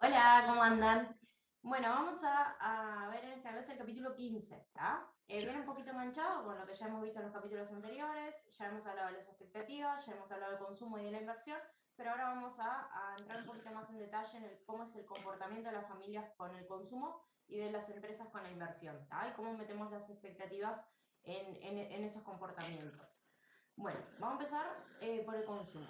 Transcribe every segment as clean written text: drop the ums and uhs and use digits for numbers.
Hola, ¿cómo andan? Bueno, vamos a ver en esta clase el capítulo 15, ¿está? Viene un poquito enganchado con lo que ya hemos visto en los capítulos anteriores, ya hemos hablado de las expectativas, ya hemos hablado del consumo y de la inversión, pero ahora vamos a entrar un poquito más en detalle en cómo es el comportamiento de las familias con el consumo y de las empresas con la inversión, ¿está? Y cómo metemos las expectativas en esos comportamientos. Bueno, vamos a empezar por el consumo.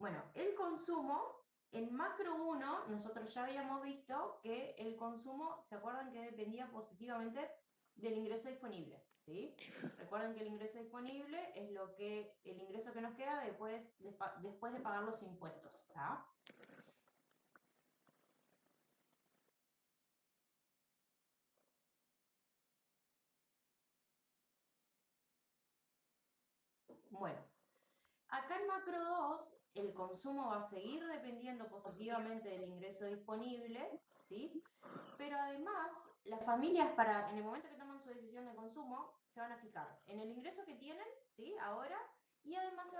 Bueno, el consumo, en macro 1, nosotros ya habíamos visto que el consumo, ¿se acuerdan que dependía positivamente del ingreso disponible? ¿Sí? Recuerden que el ingreso disponible es el ingreso que nos queda después de pagar los impuestos. ¿Tá? Bueno, acá en macro 2, el consumo va a seguir dependiendo positivamente del ingreso disponible, ¿sí? Pero además, las familias, en el momento que toman su decisión de consumo, se van a fijar en el ingreso que tienen, ¿sí? Ahora, y además se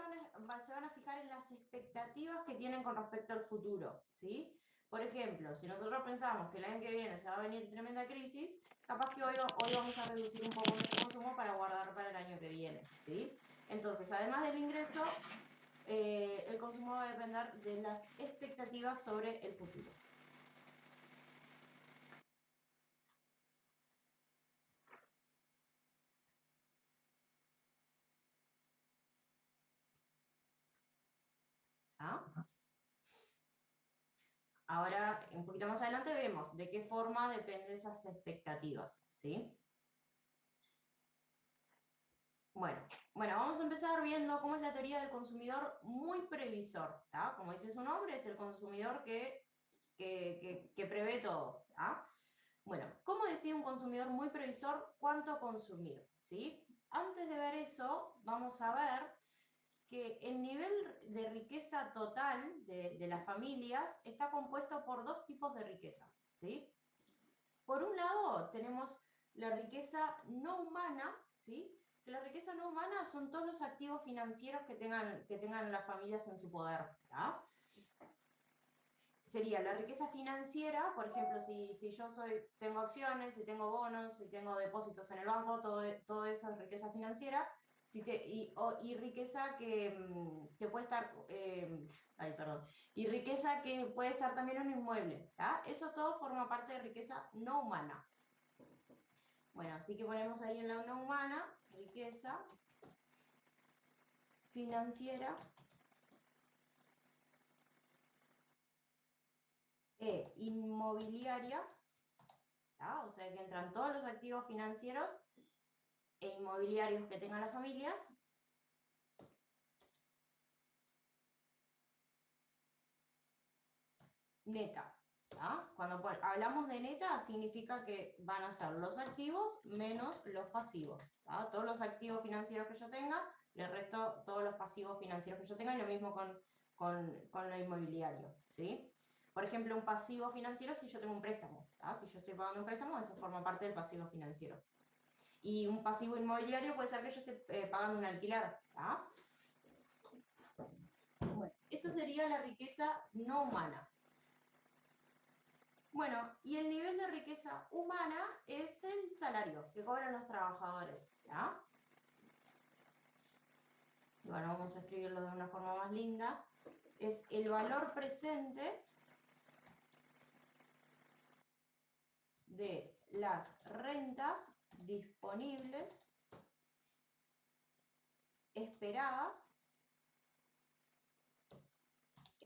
van a fijar en las expectativas que tienen con respecto al futuro, ¿sí? Por ejemplo, si nosotros pensamos que el año que viene se va a venir tremenda crisis, capaz que hoy vamos a reducir un poco nuestro consumo para guardar para el año que viene, ¿sí? Entonces, además del ingreso, el consumo va a depender de las expectativas sobre el futuro. ¿Ah? Ahora, un poquito más adelante, vemos de qué forma dependen esas expectativas, ¿sí? Bueno, vamos a empezar viendo cómo es la teoría del consumidor muy previsor, ¿tá? Como dice su nombre, es el consumidor que prevé todo, ¿tá? Bueno, ¿cómo decide un consumidor muy previsor cuánto consumir? ¿Sí? Antes de ver eso, vamos a ver que el nivel de riqueza total de las familias está compuesto por dos tipos de riquezas, ¿sí? Por un lado, tenemos la riqueza no humana, ¿sí? Que la riqueza no humana son todos los activos financieros que tengan las familias en su poder, ¿tá? Sería la riqueza financiera, por ejemplo, si yo tengo acciones, si tengo bonos, si tengo depósitos en el banco, todo eso es riqueza financiera. Y riqueza que puede estar, y riqueza que puede estar también un inmueble, ¿tá? Eso todo forma parte de riqueza no humana. Bueno, así que ponemos ahí en la no humana, riqueza financiera e inmobiliaria, ¿tá? O sea que entran todos los activos financieros e inmobiliarios que tengan las familias. Neta. ¿tá? Cuando hablamos de neta, significa que van a ser los activos menos los pasivos. ¿tá? Todos los activos financieros que yo tenga, le resto todos los pasivos financieros que yo tenga, y lo mismo con lo inmobiliario. ¿sí? Por ejemplo, un pasivo financiero si yo tengo un préstamo. ¿tá? Si yo estoy pagando un préstamo, eso forma parte del pasivo financiero. Y un pasivo inmobiliario puede ser que yo esté pagando un alquiler. ¿tá? Bueno, esa sería la riqueza no humana. Bueno, y el nivel de riqueza humana es el salario que cobran los trabajadores. ¿ya? Y bueno, vamos a escribirlo de una forma más linda. Es el valor presente de las rentas disponibles esperadas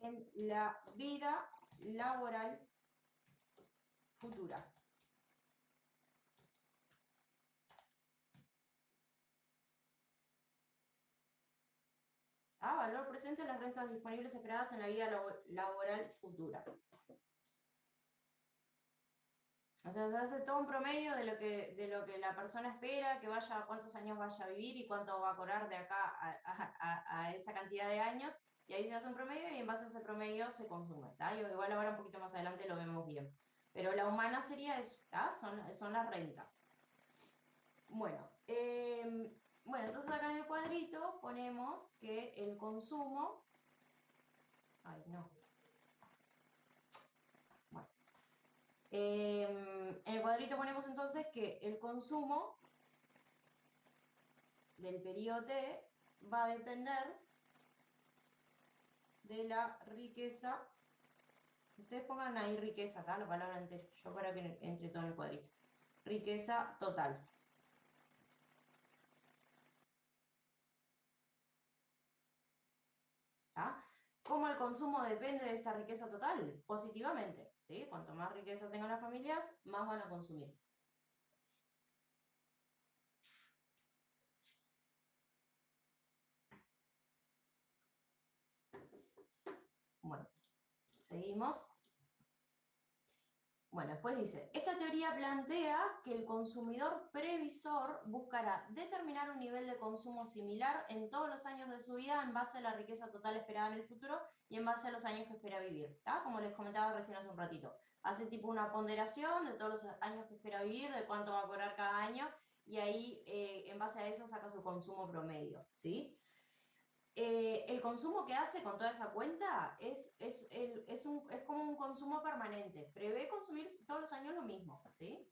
en la vida laboral futura. Valor presente de las rentas disponibles esperadas en la vida laboral futura. O sea, se hace todo un promedio de lo que la persona espera, que vaya, cuántos años vaya a vivir y cuánto va a cobrar de acá a esa cantidad de años, y ahí se hace un promedio y en base a ese promedio se consume, ¿tá? Igual ahora un poquito más adelante lo vemos bien. Pero la humana sería eso, ¿tá? Son las rentas. Bueno, entonces acá en el cuadrito ponemos que el consumo Ay, no. Bueno. En el cuadrito ponemos entonces que el consumo del periodo T va a depender de la riqueza. Ustedes pongan ahí riqueza, ¿tá? La palabra entera, yo para que entre todo en el cuadrito. Riqueza total. ¿Ah? ¿Cómo el consumo depende de esta riqueza total? Positivamente, ¿sí? Cuanto más riqueza tengan las familias, más van a consumir. Bueno, seguimos. Bueno, después dice, esta teoría plantea que el consumidor previsor buscará determinar un nivel de consumo similar en todos los años de su vida en base a la riqueza total esperada en el futuro y en base a los años que espera vivir, ¿está? Como les comentaba recién hace un ratito. Hace tipo una ponderación de todos los años que espera vivir, de cuánto va a cobrar cada año, y ahí en base a eso saca su consumo promedio, ¿sí? El consumo que hace con toda esa cuenta es como un consumo permanente. Prevé consumir todos los años lo mismo, ¿sí?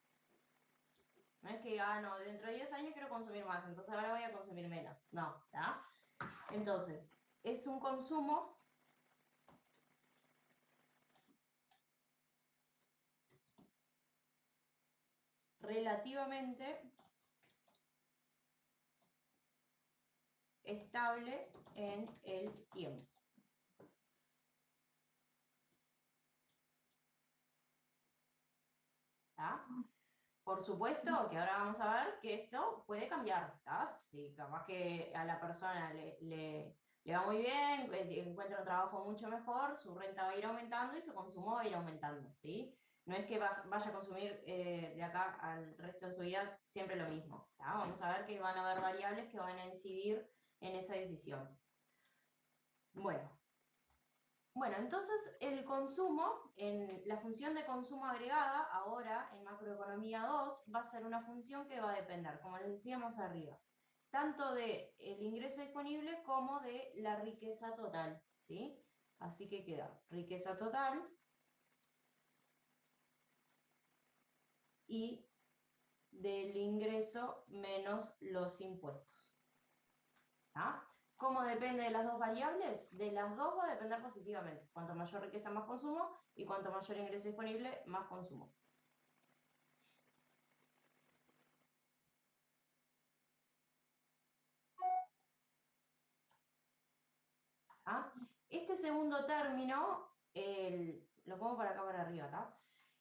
No es que, no, dentro de 10 años quiero consumir más, entonces ahora voy a consumir menos. No, ¿está? Entonces, es un consumo relativamente estable en el tiempo. ¿Está? Por supuesto que ahora vamos a ver que esto puede cambiar, ¿tá? Si capaz que a la persona le va muy bien, encuentra un trabajo mucho mejor, su renta va a ir aumentando y su consumo va a ir aumentando, ¿sí? No es que vaya a consumir de acá al resto de su vida siempre lo mismo, ¿tá? Vamos a ver que van a haber variables que van a incidir en esa decisión. Bueno, entonces el consumo, en la función de consumo agregada, ahora en macroeconomía 2, va a ser una función que va a depender, como les decíamos arriba, tanto del ingreso disponible como de la riqueza total, ¿sí? Así que queda riqueza total y del ingreso menos los impuestos. ¿Ah? ¿Cómo depende de las dos variables? De las dos va a depender positivamente. Cuanto mayor riqueza, más consumo, y cuanto mayor ingreso disponible, más consumo. ¿Ah? Este segundo término, lo pongo para acá para arriba, ¿tá?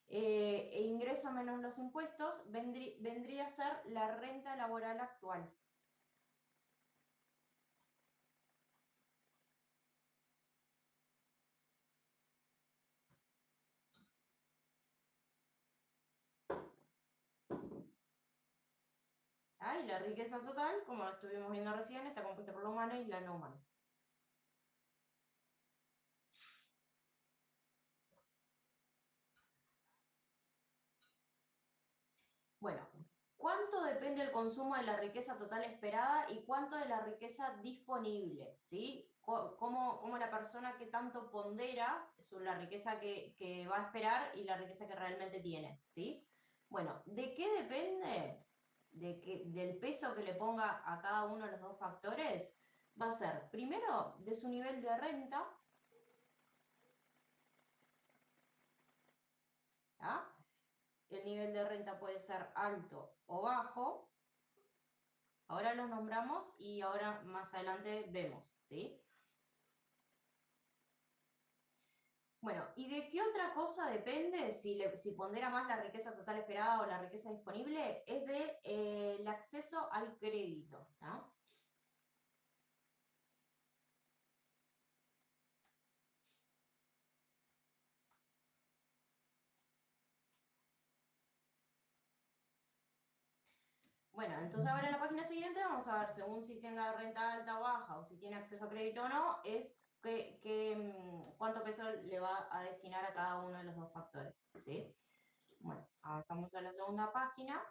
Ingreso menos los impuestos vendría a ser la renta laboral actual. ¿Ah? Y la riqueza total, como lo estuvimos viendo recién, está compuesta por la humana y la no humana. Bueno, ¿cuánto depende el consumo de la riqueza total esperada y cuánto de la riqueza disponible? ¿Sí? ¿Cómo la persona que tanto pondera la riqueza que va a esperar y la riqueza que realmente tiene? ¿Sí? Bueno, ¿de qué depende? Del peso que le ponga a cada uno de los dos factores, va a ser, primero, de su nivel de renta, ¿ah? El nivel de renta puede ser alto o bajo. Ahora los nombramos y ahora más adelante vemos, ¿sí? Bueno, ¿y de qué otra cosa depende si pondera más la riqueza total esperada o la riqueza disponible? Es de el acceso al crédito, ¿no? Bueno, entonces ahora en la página siguiente vamos a ver, según si tenga renta alta o baja, o si tiene acceso a crédito o no, es cuánto peso le va a destinar a cada uno de los dos factores, ¿sí? Bueno, avanzamos a la segunda página.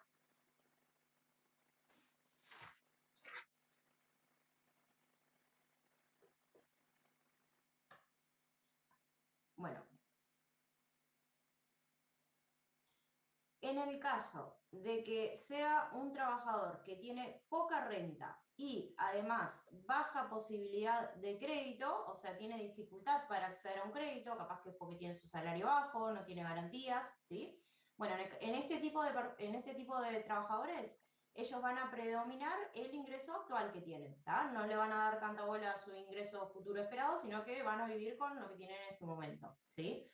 En el caso de que sea un trabajador que tiene poca renta y además baja posibilidad de crédito, o sea, tiene dificultad para acceder a un crédito, capaz que es porque tiene su salario bajo, no tiene garantías, ¿sí? Bueno, en este tipo de trabajadores, ellos van a predominar el ingreso actual que tienen, ¿tá? No le van a dar tanta bola a su ingreso futuro esperado, sino que van a vivir con lo que tienen en este momento, ¿sí?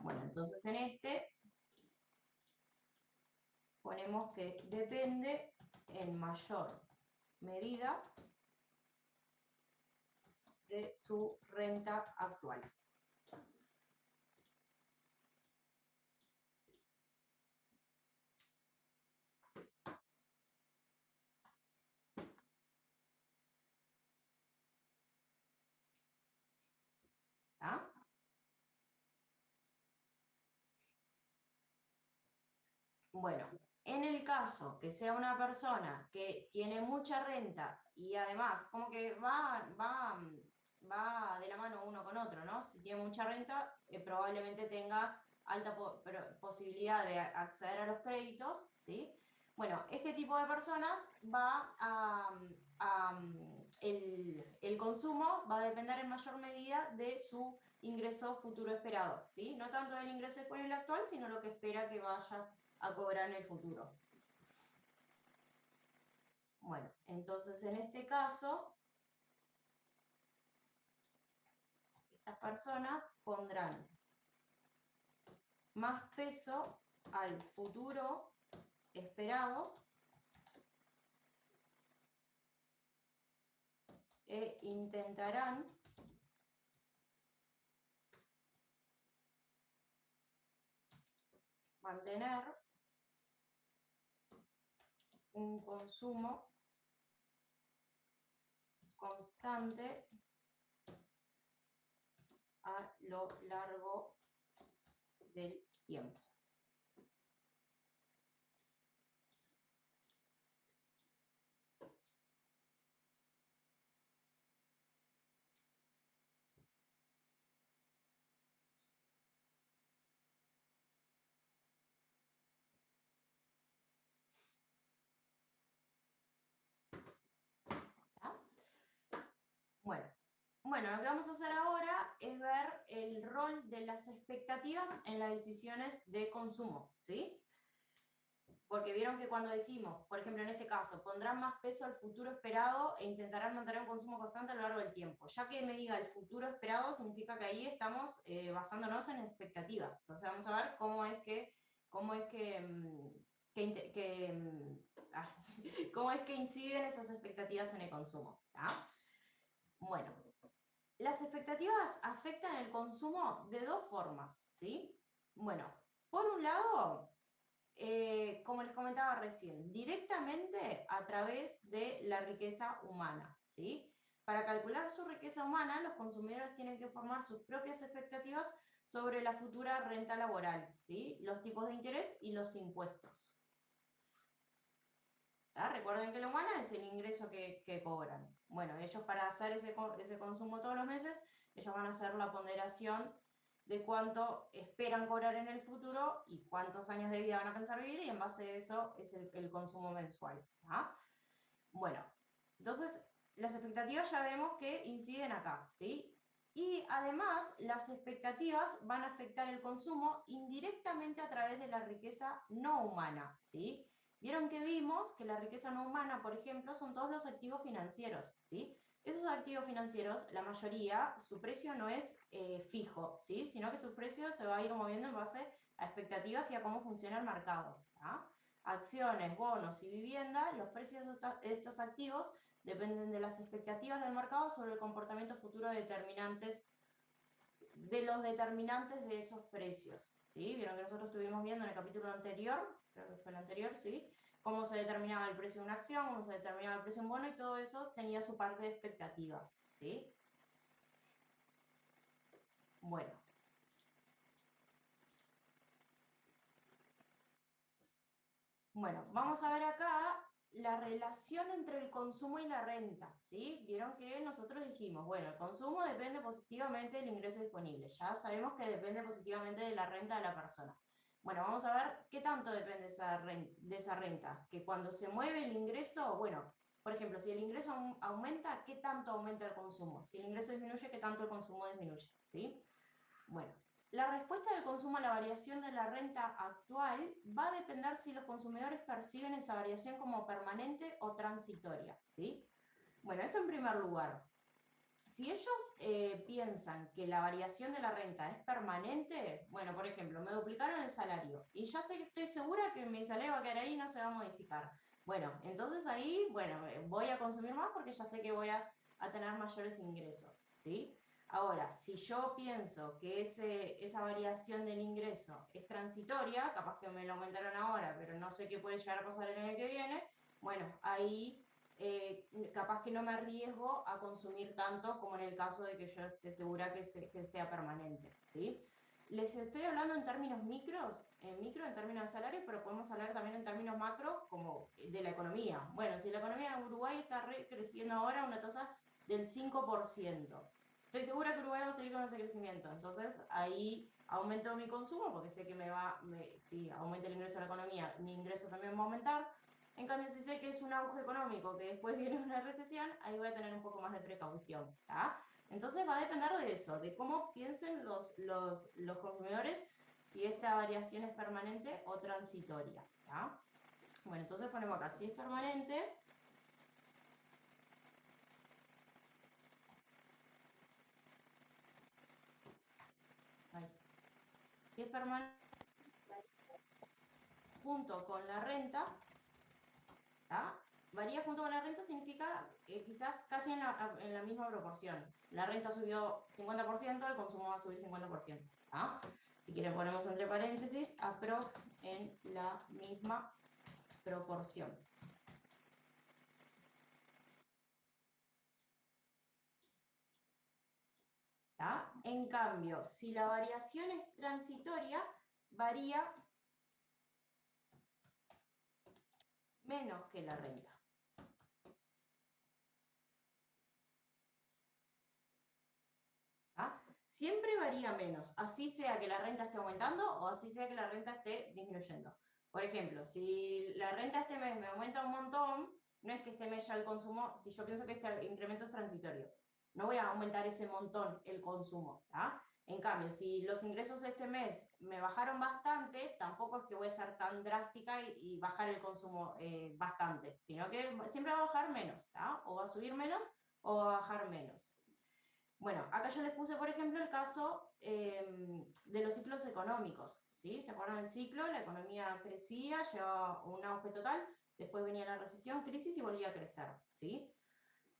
Bueno, entonces en este ponemos que depende en mayor medida de su renta actual. ¿Ah? Bueno, en el caso que sea una persona que tiene mucha renta y además como que va de la mano uno con otro, ¿no? Si tiene mucha renta, probablemente tenga alta posibilidad de acceder a los créditos, ¿sí? Bueno, este tipo de personas el consumo va a depender en mayor medida de su ingreso futuro esperado, ¿sí? No tanto del ingreso disponible actual, sino lo que espera que vaya a cobrar en el futuro. Bueno, entonces en este caso, estas personas pondrán más peso al futuro esperado e intentarán mantener un consumo constante a lo largo del tiempo. ¿Tá? Bueno, lo que vamos a hacer ahora es ver el rol de las expectativas en las decisiones de consumo, ¿sí? Porque vieron que cuando decimos, por ejemplo, en este caso, pondrán más peso al futuro esperado e intentarán mantener un consumo constante a lo largo del tiempo. Ya que me diga el futuro esperado, significa que ahí estamos basándonos en expectativas. Entonces vamos a ver cómo es que cómo es que inciden esas expectativas en el consumo. ¿Tá? Bueno, las expectativas afectan el consumo de dos formas, ¿sí? Bueno, por un lado, como les comentaba recién, directamente a través de la riqueza humana, ¿sí? Para calcular su riqueza humana, los consumidores tienen que formar sus propias expectativas sobre la futura renta laboral, ¿sí? Los tipos de interés y los impuestos. ¿Tá? Recuerden que la humana es el ingreso que cobran. Bueno, ellos para hacer ese consumo todos los meses, ellos van a hacer la ponderación de cuánto esperan cobrar en el futuro y cuántos años de vida van a pensar vivir, y en base a eso es el consumo mensual. ¿Tá? Bueno, entonces las expectativas ya vemos que inciden acá, ¿sí? Y además las expectativas van a afectar el consumo indirectamente a través de la riqueza no humana, ¿sí? Vieron que vimos que la riqueza no humana, por ejemplo, son todos los activos financieros, ¿sí? Esos activos financieros, la mayoría, su precio no es fijo, ¿sí? Sino que su precio se va a ir moviendo en base a expectativas y a cómo funciona el mercado. ¿Tá? Acciones, bonos y vivienda, los precios de estos activos dependen de las expectativas del mercado sobre el comportamiento futuro de los determinantes de esos precios. ¿Sí? Vieron que nosotros estuvimos viendo en el capítulo anterior, creo que fue el anterior, ¿sí? Cómo se determinaba el precio de una acción, cómo se determinaba el precio de un bono, y todo eso tenía su parte de expectativas, ¿sí? Bueno. Bueno, vamos a ver acá la relación entre el consumo y la renta, ¿sí? Vieron que nosotros dijimos, bueno, el consumo depende positivamente del ingreso disponible, ya sabemos que depende positivamente de la renta de la persona. Bueno, vamos a ver qué tanto depende de esa renta. Que cuando se mueve el ingreso, bueno, por ejemplo, si el ingreso aumenta, ¿qué tanto aumenta el consumo? Si el ingreso disminuye, ¿qué tanto el consumo disminuye? ¿Sí? Bueno, la respuesta del consumo a la variación de la renta actual va a depender si los consumidores perciben esa variación como permanente o transitoria, ¿sí? Bueno, esto en primer lugar. Si ellos piensan que la variación de la renta es permanente, bueno, por ejemplo, me duplicaron el salario y ya sé que estoy segura que mi salario va a quedar ahí y no se va a modificar. Bueno, entonces ahí, bueno, voy a consumir más porque ya sé que voy a tener mayores ingresos, ¿sí? Ahora, si yo pienso que esa variación del ingreso es transitoria, capaz que me lo aumentaron ahora, pero no sé qué puede llegar a pasar el año que viene, bueno, ahí capaz que no me arriesgo a consumir tanto como en el caso de que yo esté segura que sea permanente, ¿sí? Les estoy hablando en términos micro, en términos de salarios, pero podemos hablar también en términos macro, como de la economía. Bueno, si la economía de Uruguay está creciendo ahora a una tasa del 5%, estoy segura que Uruguay va a seguir con ese crecimiento, entonces ahí aumento mi consumo, porque sé que si aumenta el ingreso de la economía, mi ingreso también va a aumentar. En cambio, si sé que es un auge económico, que después viene una recesión, ahí voy a tener un poco más de precaución. ¿Tá? Entonces va a depender de eso, de cómo piensen los consumidores si esta variación es permanente o transitoria. ¿Tá? Bueno, entonces ponemos acá, si es permanente, ay, si es permanente junto con la renta, ¿tá? Varía junto con la renta significa quizás casi en la misma proporción. La renta subió 50%, el consumo va a subir 50%. ¿Tá? Si quieren ponemos entre paréntesis, aprox en la misma proporción. ¿Tá? En cambio, si la variación es transitoria, varía menos que la renta. ¿Ah? Siempre varía menos, así sea que la renta esté aumentando o así sea que la renta esté disminuyendo. Por ejemplo, si la renta este mes me aumenta un montón, no es que este mes ya el consumo, si yo pienso que este incremento es transitorio, no voy a aumentar ese montón el consumo. ¿Tá? En cambio, si los ingresos este mes me bajaron bastante, tampoco es que voy a ser tan drástica y bajar el consumo bastante, sino que siempre va a bajar menos, ¿tá? O va a subir menos o va a bajar menos. Bueno, acá yo les puse, por ejemplo, el caso de los ciclos económicos, ¿sí? ¿Se acuerdan del ciclo? La economía crecía, llevaba un auge total, después venía la recesión, crisis y volvía a crecer, ¿sí?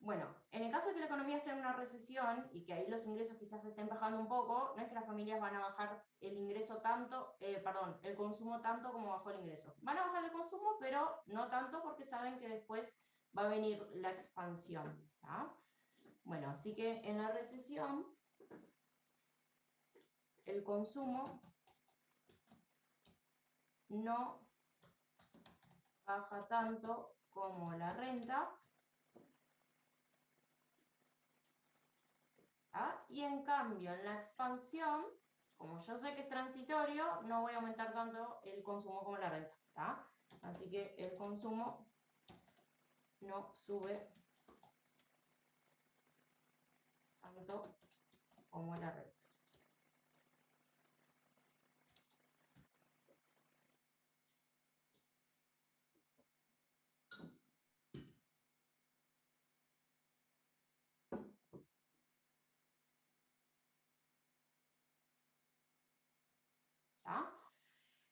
Bueno, en el caso de que la economía esté en una recesión y que ahí los ingresos quizás estén bajando un poco, no es que las familias van a bajar el ingreso tanto, el consumo tanto como bajó el ingreso. Van a bajar el consumo, pero no tanto porque saben que después va a venir la expansión, ¿tá? Bueno, así que en la recesión el consumo no baja tanto como la renta, ¿tá? Y en cambio en la expansión, como yo sé que es transitorio, no voy a aumentar tanto el consumo como la renta, ¿tá? Así que el consumo no sube tanto como la renta. ¿Tá?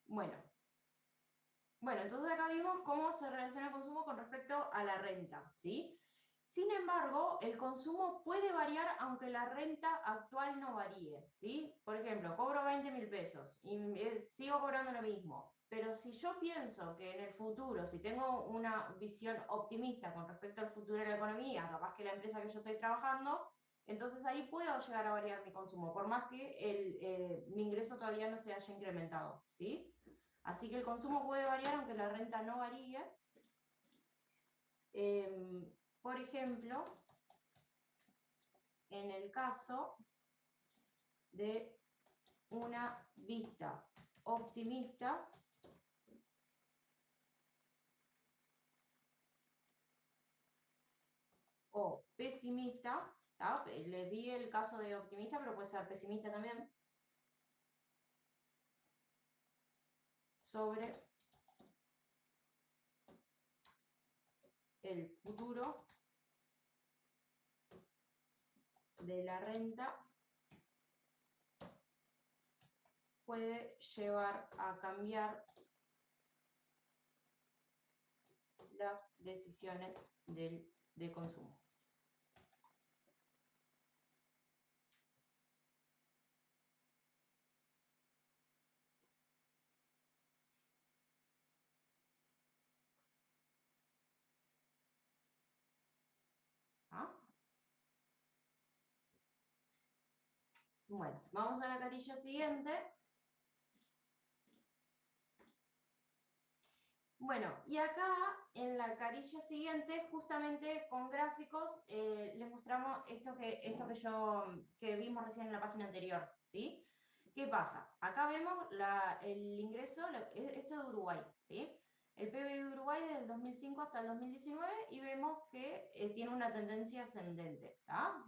Bueno, entonces acá vimos cómo se relaciona el consumo con respecto a la renta, ¿sí? Sin embargo, el consumo puede variar aunque la renta actual no varíe, ¿sí? Por ejemplo, cobro 20.000 pesos y sigo cobrando lo mismo, pero si yo pienso que en el futuro, si tengo una visión optimista con respecto al futuro de la economía, capaz que la empresa que yo estoy trabajando, entonces ahí puedo llegar a variar mi consumo, por más que mi ingreso todavía no se haya incrementado, ¿sí? Así que el consumo puede variar aunque la renta no varíe. Por ejemplo, en el caso de una vista optimista o pesimista, ¿tá? Les di el caso de optimista, pero puede ser pesimista también, sobre el futuro de la renta puede llevar a cambiar las decisiones de consumo. ¿Ah? Bueno, vamos a la carilla siguiente. Bueno, y acá en la carilla siguiente, justamente con gráficos, les mostramos esto que vimos recién en la página anterior, ¿sí? ¿Qué pasa? Acá vemos el ingreso, esto es de Uruguay, ¿sí? El PBI de Uruguay desde el 2005 hasta el 2019 y vemos que tiene una tendencia ascendente, ¿tá?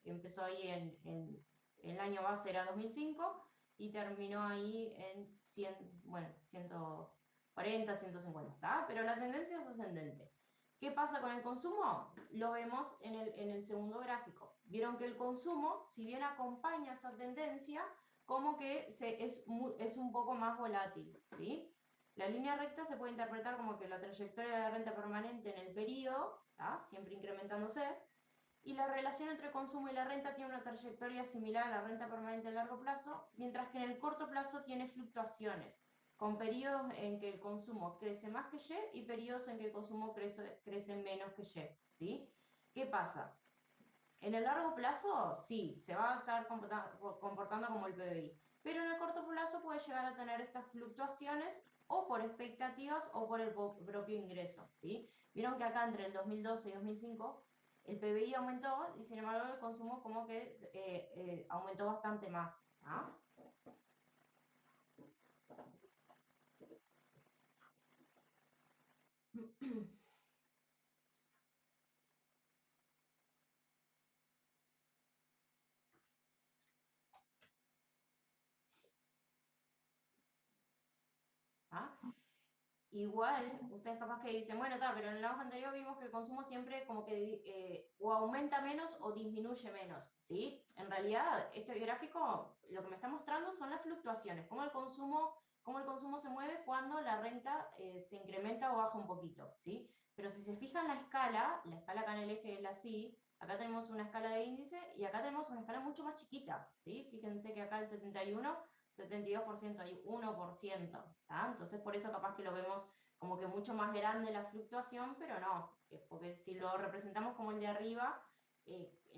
Empezó ahí el año base era 2005 y terminó ahí en 100, bueno, 140, 150, ¿tá? Pero la tendencia es ascendente. ¿Qué pasa con el consumo? Lo vemos en el segundo gráfico. Vieron que el consumo, si bien acompaña esa tendencia, como que es un poco más volátil, ¿sí? La línea recta se puede interpretar como que la trayectoria de la renta permanente en el periodo, ¿tá? Siempre incrementándose, y la relación entre consumo y la renta tiene una trayectoria similar a la renta permanente a largo plazo, mientras que en el corto plazo tiene fluctuaciones, con periodos en que el consumo crece más que Y y periodos en que el consumo crece menos que Y, ¿sí? ¿Qué pasa? En el largo plazo, sí, se va a estar comportando como el PBI, pero en el corto plazo puede llegar a tener estas fluctuaciones o por expectativas o por el propio ingreso, ¿sí? Vieron que acá entre el 2012 y 2005 el PBI aumentó y sin embargo el consumo como que aumentó bastante más, ¿ah? ¿Ah? Igual, ustedes capaz que dicen, bueno, está, pero en la hoja anterior vimos que el consumo siempre como que o aumenta menos o disminuye menos, ¿sí? En realidad, este gráfico lo que me está mostrando son las fluctuaciones, cómo el consumo se mueve cuando la renta se incrementa o baja un poquito, ¿sí? Pero si se fijan la escala acá en el eje es así, acá tenemos una escala de índice y acá tenemos una escala mucho más chiquita, ¿sí? Fíjense que acá el 71 72% hay 1%, ¿tá? Entonces por eso capaz que lo vemos como que mucho más grande la fluctuación, pero no, porque si lo representamos como el de arriba,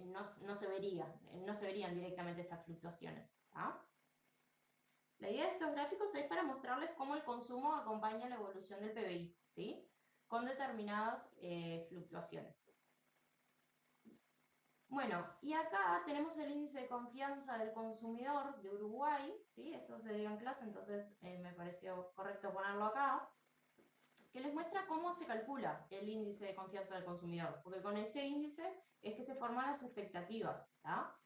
no se verían directamente estas fluctuaciones, ¿tá? La idea de estos gráficos es para mostrarles cómo el consumo acompaña la evolución del PBI, ¿sí? Con determinadas fluctuaciones. Bueno, y acá tenemos el índice de confianza del consumidor de Uruguay, ¿sí? Esto se dio en clase, entonces me pareció correcto ponerlo acá, que les muestra cómo se calcula el índice de confianza del consumidor, porque con este índice es que se forman las expectativas, ¿tá?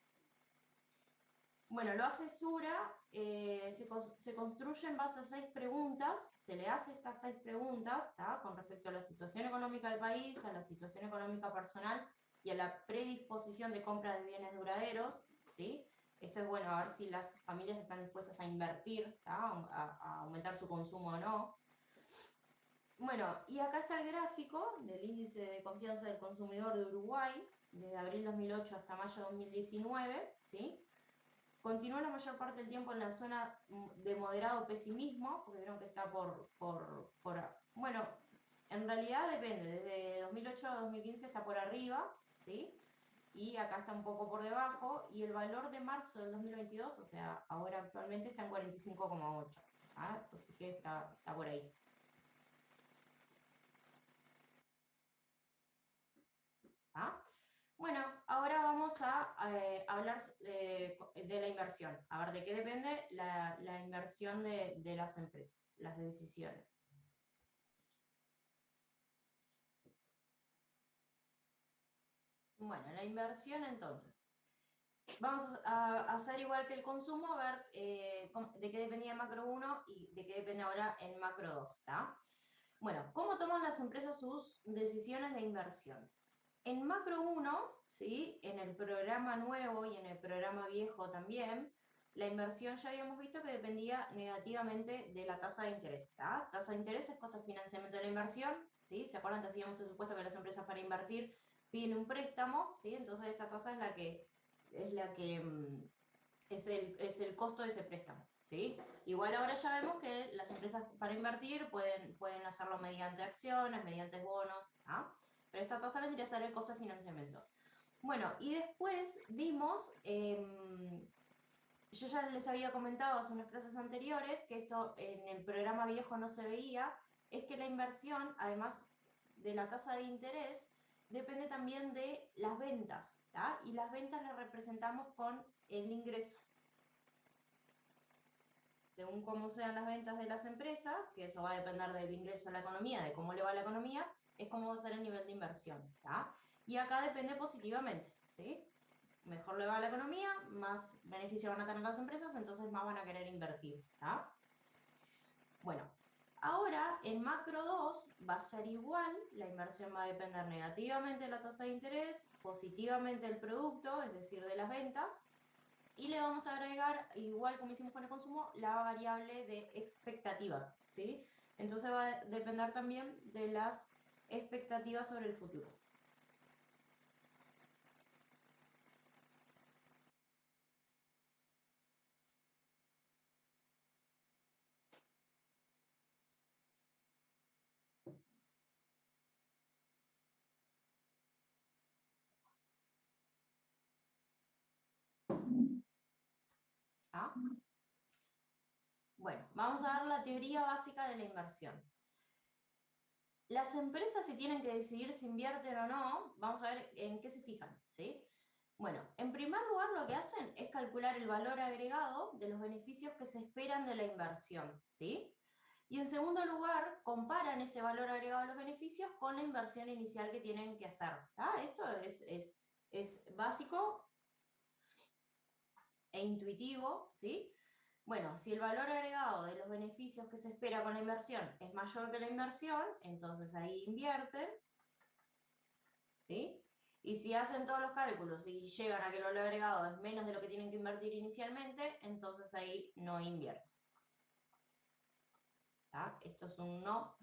Bueno, lo hace Sura, se construye en base a 6 preguntas, se le hace estas 6 preguntas, ¿tá? Con respecto a la situación económica del país, a la situación económica personal y a la predisposición de compra de bienes duraderos, ¿sí? Esto es bueno, a ver si las familias están dispuestas a invertir, a aumentar su consumo o no. Bueno, y acá está el gráfico del índice de confianza del consumidor de Uruguay, desde abril 2008 hasta mayo 2019, ¿sí? Continúa la mayor parte del tiempo en la zona de moderado pesimismo, porque vieron que está bueno, en realidad depende, desde 2008 a 2015 está por arriba, ¿sí? Y acá está un poco por debajo, y el valor de marzo del 2022, o sea, ahora actualmente está en 45,8, así que está por ahí. Bueno, ahora vamos vamos a hablar de la inversión. A ver, ¿de qué depende la inversión de las empresas, las decisiones? Bueno, la inversión entonces. Vamos a hacer igual que el consumo, a ver de qué dependía el macro 1 y de qué depende ahora el macro 2, ¿está? Bueno, ¿cómo toman las empresas sus decisiones de inversión? En macro 1, ¿sí? En el programa nuevo y en el programa viejo también, la inversión ya habíamos visto que dependía negativamente de la tasa de interés, ¿está? Tasa de interés es costo de financiamiento de la inversión, ¿sí? ¿Se acuerdan que hacíamos el supuesto que las empresas para invertir piden un préstamo, ¿sí? Entonces esta tasa es la que es el costo de ese préstamo, ¿sí? Igual ahora ya vemos que las empresas para invertir pueden hacerlo mediante acciones, mediante bonos, ¿ah? Pero esta tasa vendría a ser el costo de financiamiento. Bueno, y después vimos, yo ya les había comentado hace unas clases anteriores, que esto en el programa viejo no se veía, es que la inversión, además de la tasa de interés, depende también de las ventas, ¿tá? Y las ventas las representamos con el ingreso. Según cómo sean las ventas de las empresas, que eso va a depender del ingreso a la economía, de cómo le va a la economía, es cómo va a ser el nivel de inversión, ¿tá? Y acá depende positivamente, ¿sí? Mejor le va a la economía, más beneficio van a tener las empresas, entonces más van a querer invertir, ¿tá? Bueno, ahora en macro 2 va a ser igual, la inversión va a depender negativamente de la tasa de interés, positivamente del producto, es decir, de las ventas, y le vamos a agregar, igual como hicimos con el consumo, la variable de expectativas, ¿sí? Entonces va a depender también de las expectativas sobre el futuro. ¿Ah? Bueno, vamos a ver la teoría básica de la inversión. Las empresas, si tienen que decidir si invierten o no, vamos a ver en qué se fijan, ¿sí? Bueno, en primer lugar lo que hacen es calcular el valor agregado de los beneficios que se esperan de la inversión, ¿sí? Y en segundo lugar, comparan ese valor agregado de los beneficios con la inversión inicial que tienen que hacer. Esto es básico e intuitivo, ¿sí? Bueno, si el valor agregado de los beneficios que se espera con la inversión es mayor que la inversión, entonces ahí invierten, ¿sí? Y si hacen todos los cálculos y llegan a que el valor agregado es menos de lo que tienen que invertir inicialmente, entonces ahí no invierten. ¿Tá? Esto es un no.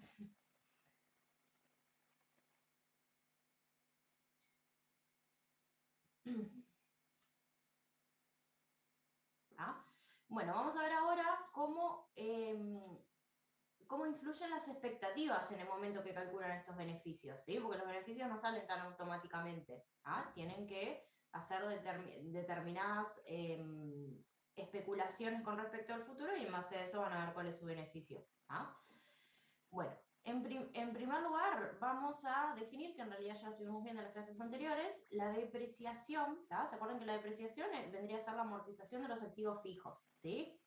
¿Ah? Bueno, vamos a ver ahora cómo influyen las expectativas en el momento que calculan estos beneficios, ¿sí? Porque los beneficios no salen tan automáticamente, tienen que hacer determinadas especulaciones con respecto al futuro y en base a eso van a ver cuál es su beneficio. Bueno, en primer lugar vamos a definir, que en realidad ya estuvimos viendo en las clases anteriores, la depreciación, ¿se acuerdan que la depreciación vendría a ser la amortización de los activos fijos, ¿sí?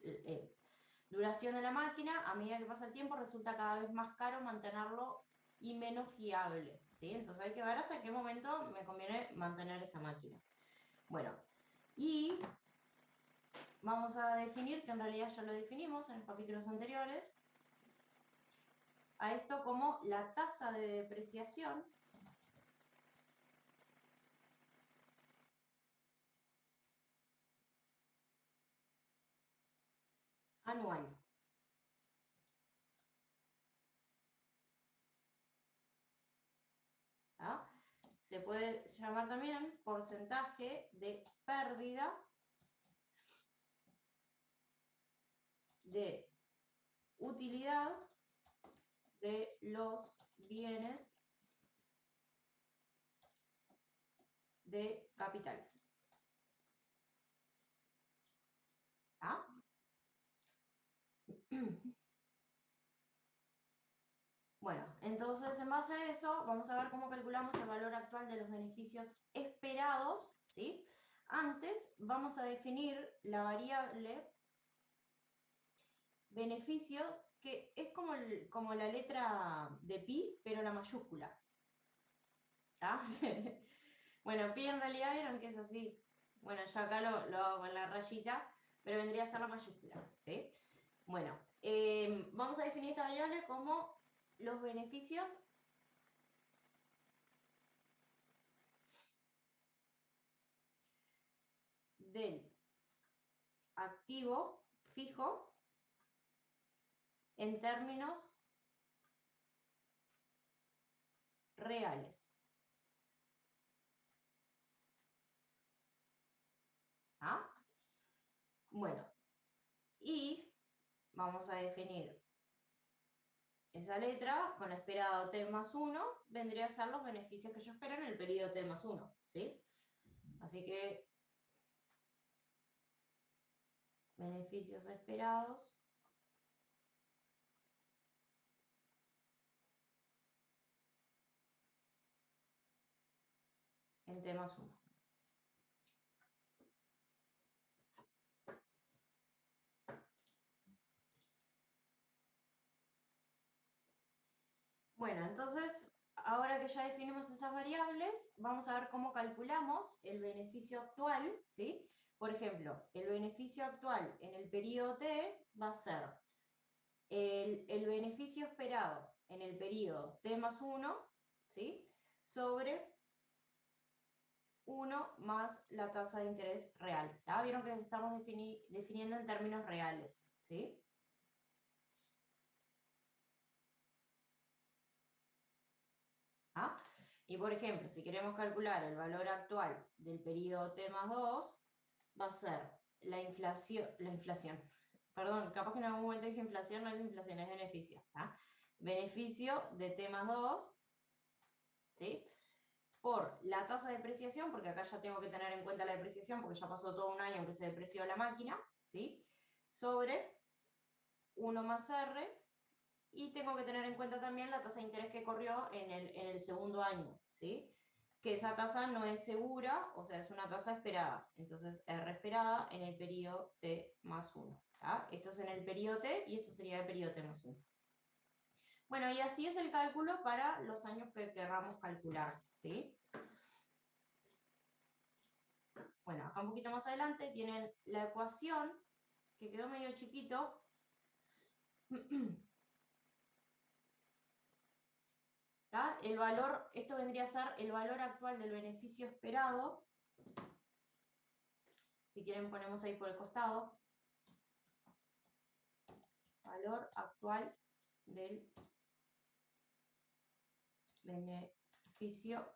Duración de la máquina, a medida que pasa el tiempo resulta cada vez más caro mantenerlo y menos fiable, ¿sí? Entonces hay que ver hasta qué momento me conviene mantener esa máquina. Bueno, y vamos a definir, que en realidad ya lo definimos en los capítulos anteriores, a esto como la tasa de depreciación anual. Se puede llamar también porcentaje de pérdida de utilidad de los bienes de capital. Bueno, entonces en base a eso vamos a ver cómo calculamos el valor actual de los beneficios esperados, ¿sí? Antes vamos a definir la variable beneficios, que es como la letra de pi, pero la mayúscula. ¿Está? Bueno, pi en realidad vieron que es así. Bueno, yo acá lo hago con la rayita, pero vendría a ser la mayúscula, ¿sí? Bueno, vamos a definir esta variable como los beneficios del activo fijo en términos reales. ¿Ah? Bueno, y vamos a definir esa letra con esperado t más 1, vendría a ser los beneficios que yo espero en el periodo t más 1, ¿sí? Así que beneficios esperados en t más 1. Bueno, entonces, ahora que ya definimos esas variables, vamos a ver cómo calculamos el beneficio actual, ¿sí? Por ejemplo, el beneficio actual en el periodo t va a ser el beneficio esperado en el periodo t más 1, ¿sí? Sobre 1 más la tasa de interés real. ¿Ya? Vieron que estamos definiendo en términos reales, ¿sí? ¿Ah? Y por ejemplo, si queremos calcular el valor actual del periodo T más 2, va a ser la inflación, perdón, capaz que en algún momento dije inflación, no es inflación, es beneficio. ¿Ah? Beneficio de T más 2, ¿sí? Por la tasa de depreciación, porque acá ya tengo que tener en cuenta la depreciación, porque ya pasó todo un año que se depreció la máquina, ¿sí? Sobre 1 más R, y tengo que tener en cuenta también la tasa de interés que corrió en el segundo año, ¿sí? Que esa tasa no es segura, o sea, es una tasa esperada. Entonces, R esperada en el periodo T más 1. ¿Tá? Esto es en el periodo T y esto sería el periodo T más 1. Bueno, y así es el cálculo para los años que querramos calcular, ¿sí? Bueno, acá un poquito más adelante tienen la ecuación, que quedó medio chiquito. ¿Tá? El valor, esto vendría a ser el valor actual del beneficio esperado. Si quieren ponemos ahí por el costado. Valor actual del beneficio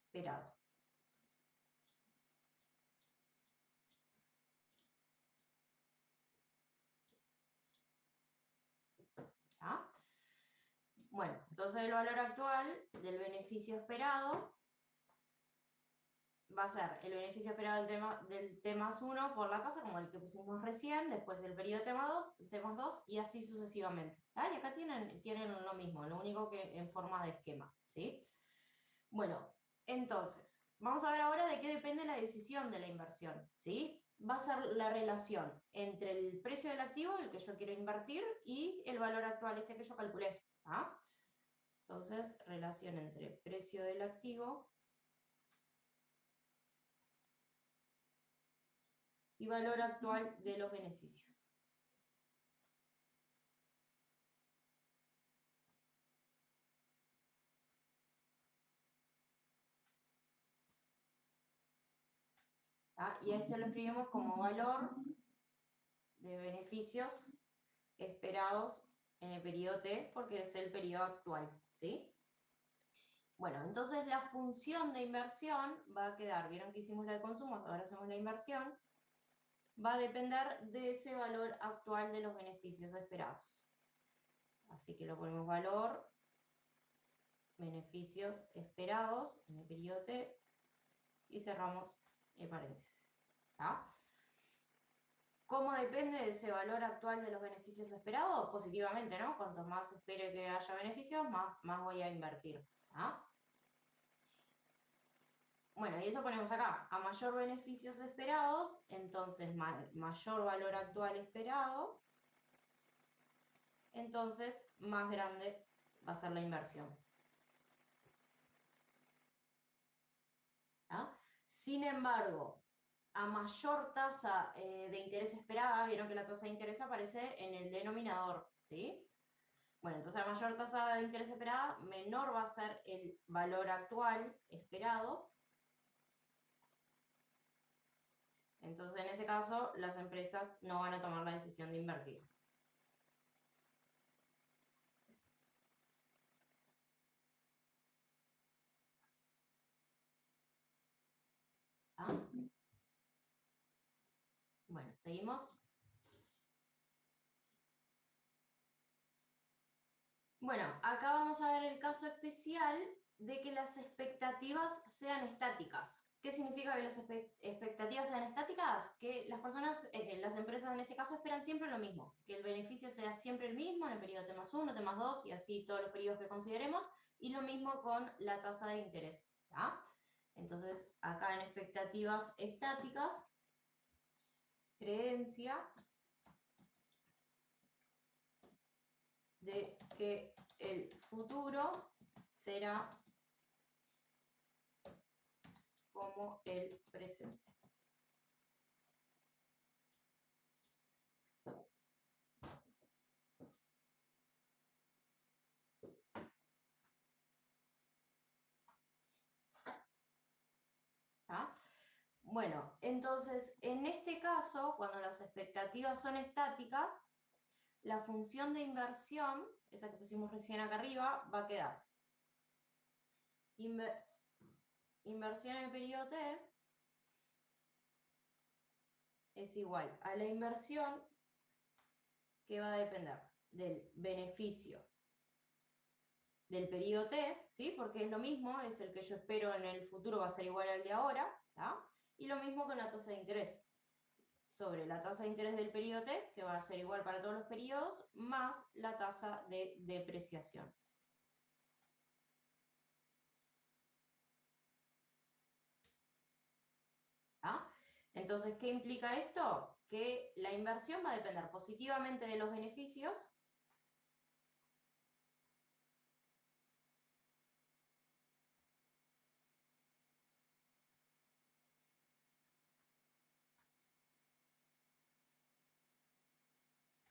esperado. ¿Ah? Bueno, entonces el valor actual del beneficio esperado va a ser el beneficio esperado del T más 1 por la tasa, como el que pusimos recién, después el periodo T más 2 y así sucesivamente. ¿Ah? Y acá tienen lo mismo, lo único que en forma de esquema, ¿sí? Bueno, entonces, vamos a ver ahora de qué depende la decisión de la inversión, ¿sí? Va a ser la relación entre el precio del activo, el que yo quiero invertir, y el valor actual, este que yo calculé. ¿Ah? Entonces, relación entre precio del activo y valor actual de los beneficios. ¿Ah? Y esto lo escribimos como valor de beneficios esperados en el periodo T, porque es el periodo actual, ¿sí? Bueno, entonces la función de inversión va a quedar, vieron que hicimos la de consumo, ahora hacemos la inversión, va a depender de ese valor actual de los beneficios esperados. Así que lo ponemos valor, beneficios esperados en el periodo T y cerramos el paréntesis. ¿Tá? ¿Cómo depende de ese valor actual de los beneficios esperados? Positivamente, ¿no? Cuanto más espere que haya beneficios, más voy a invertir. ¿Ah? Bueno, y eso ponemos acá. A mayor beneficios esperados, entonces mayor valor actual esperado, entonces más grande va a ser la inversión. ¿Ah? Sin embargo, a mayor tasa de interés esperada, vieron que la tasa de interés aparece en el denominador, ¿sí? Bueno, entonces a mayor tasa de interés esperada, menor va a ser el valor actual esperado. Entonces, en ese caso, las empresas no van a tomar la decisión de invertir. ¿Ah? Bueno, seguimos. Bueno, acá vamos a ver el caso especial de que las expectativas sean estáticas. ¿Qué significa que las expectativas sean estáticas? Que las personas, las empresas en este caso esperan siempre lo mismo, que el beneficio sea siempre el mismo en el periodo T+1, T+2 y así todos los periodos que consideremos, y lo mismo con la tasa de interés. ¿Tá? Entonces, acá en expectativas estáticas, creencia de que el futuro será como el presente. ¿Ah? Bueno, entonces, en este caso, cuando las expectativas son estáticas, la función de inversión, esa que pusimos recién acá arriba, va a quedar inversión en el periodo T es igual a la inversión que va a depender del beneficio del periodo T, ¿sí? Porque es lo mismo, es el que yo espero en el futuro va a ser igual al de ahora, ¿tá? Y lo mismo con la tasa de interés. Sobre la tasa de interés del periodo T, que va a ser igual para todos los periodos, más la tasa de depreciación. ¿Ah? Entonces, ¿qué implica esto? Que la inversión va a depender positivamente de los beneficios.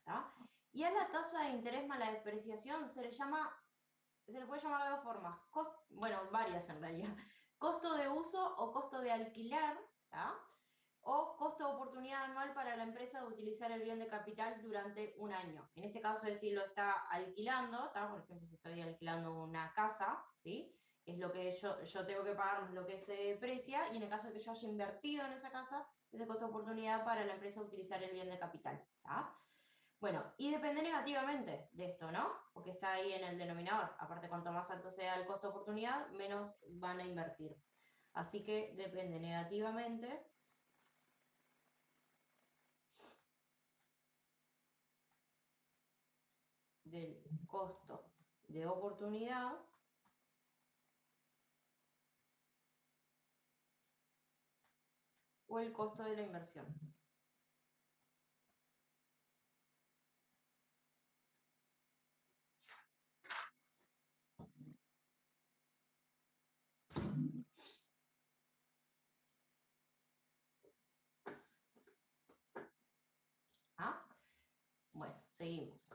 ¿Ah? Y a la tasa de interés más la depreciación se le puede llamar de dos formas, bueno, varias en realidad, costo de uso o costo de alquiler, ¿tá? O costo de oportunidad anual para la empresa de utilizar el bien de capital durante un año. En este caso es si lo está alquilando, ¿tá? Por ejemplo, si estoy alquilando una casa, ¿sí? Es lo que yo tengo que pagar, lo que se deprecia, y en el caso de que yo haya invertido en esa casa, ese costo de oportunidad para la empresa utilizar el bien de capital, ¿tá? Bueno, y depende negativamente de esto, ¿no? Porque está ahí en el denominador. Aparte, cuanto más alto sea el costo de oportunidad, menos van a invertir. Así que depende negativamente del costo de oportunidad o el costo de la inversión. ¿Ah? Bueno, seguimos.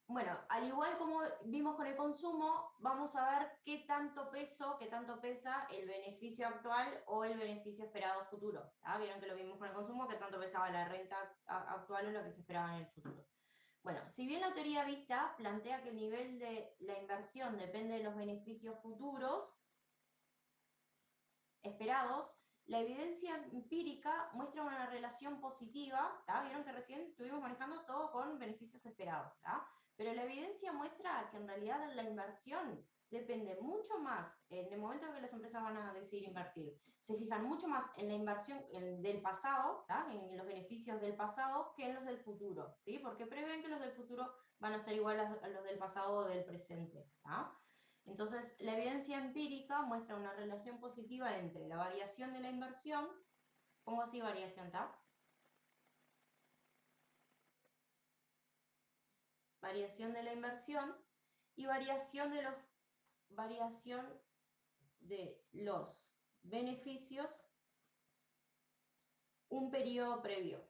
Bueno, al igual como vimos con el consumo, vamos a ver qué tanto pesa el beneficio actual o el beneficio esperado futuro. ¿Tá? Vieron que lo vimos con el consumo, qué tanto pesaba la renta actual o lo que se esperaba en el futuro. Bueno, si bien la teoría vista plantea que el nivel de la inversión depende de los beneficios futuros esperados, la evidencia empírica muestra una relación positiva, ¿tá? Vieron que recién estuvimos manejando todo con beneficios esperados, ¿tá? Pero la evidencia muestra que en realidad la inversión depende mucho más, en el momento en que las empresas van a decidir invertir, se fijan mucho más en la inversión del pasado, ¿tá? En los beneficios del pasado, que en los del futuro, ¿sí? Porque prevén que los del futuro van a ser iguales a los del pasado o del presente, ¿tá? Entonces, la evidencia empírica muestra una relación positiva entre la variación de la inversión, pongo así variación, ¿tá? Variación de la inversión y variación de los beneficios un periodo previo.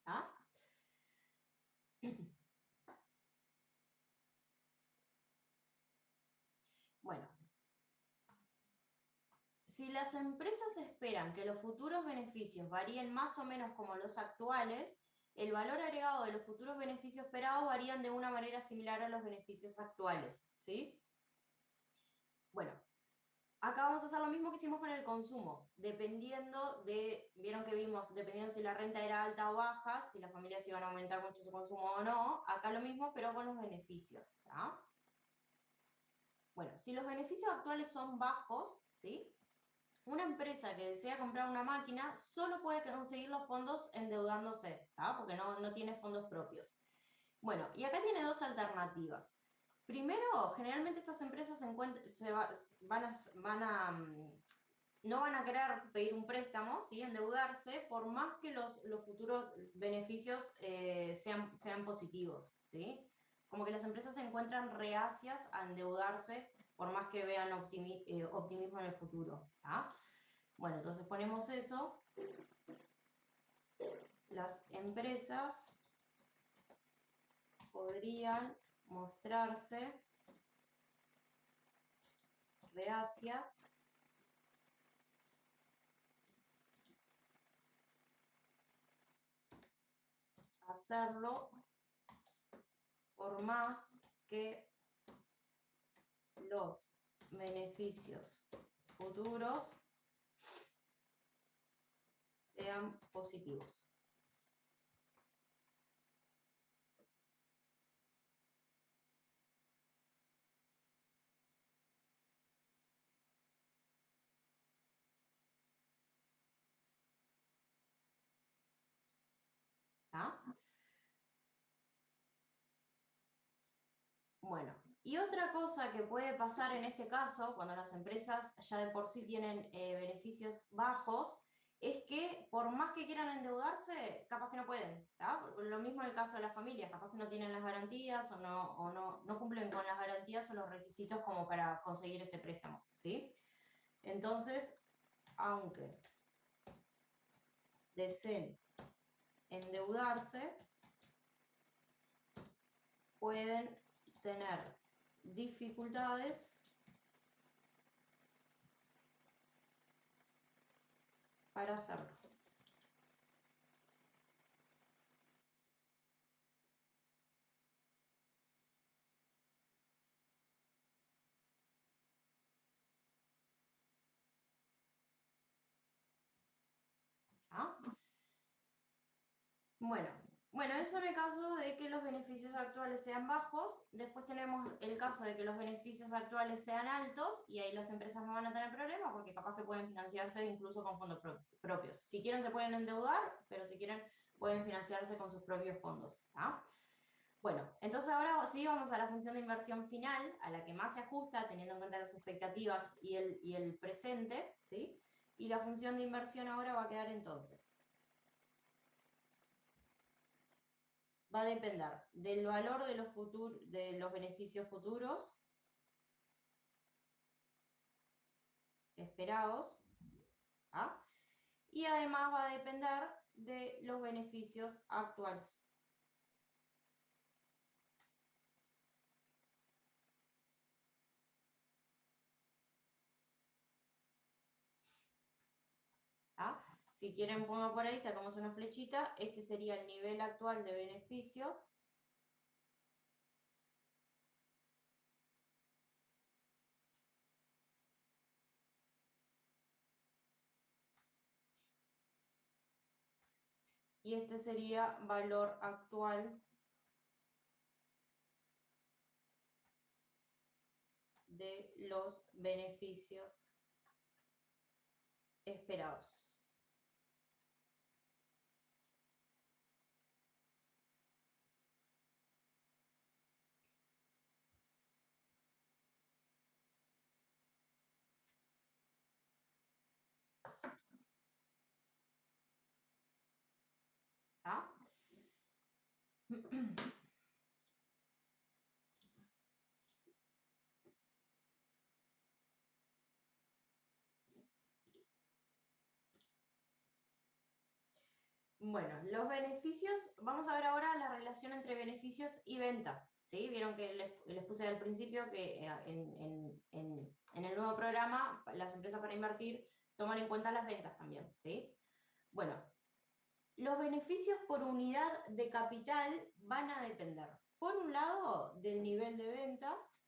¿Ah? Bueno, si las empresas esperan que los futuros beneficios varíen más o menos como los actuales, el valor agregado de los futuros beneficios esperados varían de una manera similar a los beneficios actuales, ¿sí? Bueno, acá vamos a hacer lo mismo que hicimos con el consumo, dependiendo de, vieron que vimos, dependiendo si la renta era alta o baja, si las familias iban a aumentar mucho su consumo o no, acá lo mismo, pero con los beneficios, ¿tá? Bueno, si los beneficios actuales son bajos, ¿sí? Una empresa que desea comprar una máquina solo puede conseguir los fondos endeudándose, ¿tá? Porque no tiene fondos propios. Bueno, y acá tiene dos alternativas. Primero, generalmente estas empresas no van a querer pedir un préstamo, ¿sí? Endeudarse, por más que los futuros beneficios sean positivos, ¿sí? Como que las empresas se encuentran reacias a endeudarse por más que vean optimismo en el futuro, ¿tá? Bueno, entonces ponemos eso. Las empresas podrían mostrarse reacias a hacerlo por más que los beneficios futuros sean positivos. ¿Ah? Bueno, y otra cosa que puede pasar en este caso, cuando las empresas ya de por sí tienen beneficios bajos, es que por más que quieran endeudarse, capaz que no pueden, ¿tá? Lo mismo en el caso de las familias, capaz que no tienen las garantías o no cumplen con las garantías o los requisitos como para conseguir ese préstamo, ¿sí? Entonces, aunque deseen endeudarse, pueden tener dificultades para hacerlo. ¿Ah? Bueno, eso en el caso de que los beneficios actuales sean bajos. Después tenemos el caso de que los beneficios actuales sean altos y ahí las empresas no van a tener problema porque capaz que pueden financiarse incluso con fondos propios. Si quieren se pueden endeudar, pero si quieren pueden financiarse con sus propios fondos. ¿Ah? Bueno, entonces ahora sí vamos a la función de inversión final, a la que más se ajusta teniendo en cuenta las expectativas y el presente, ¿sí? Y la función de inversión ahora va a quedar entonces. Va a depender del valor de los beneficios futuros esperados, ¿ah? Y además va a depender de los beneficios actuales. ¿Ah? Si quieren pongo por ahí, sacamos una flechita, este sería el nivel actual de beneficios y este sería valor actual de los beneficios esperados. ¿Ah? Bueno, los beneficios, vamos a ver ahora la relación entre beneficios y ventas, ¿sí? Vieron que les puse al principio que en el nuevo programa, las empresas para invertir toman en cuenta las ventas también, ¿sí? Bueno, los beneficios por unidad de capital van a depender, por un lado, del nivel de ventas,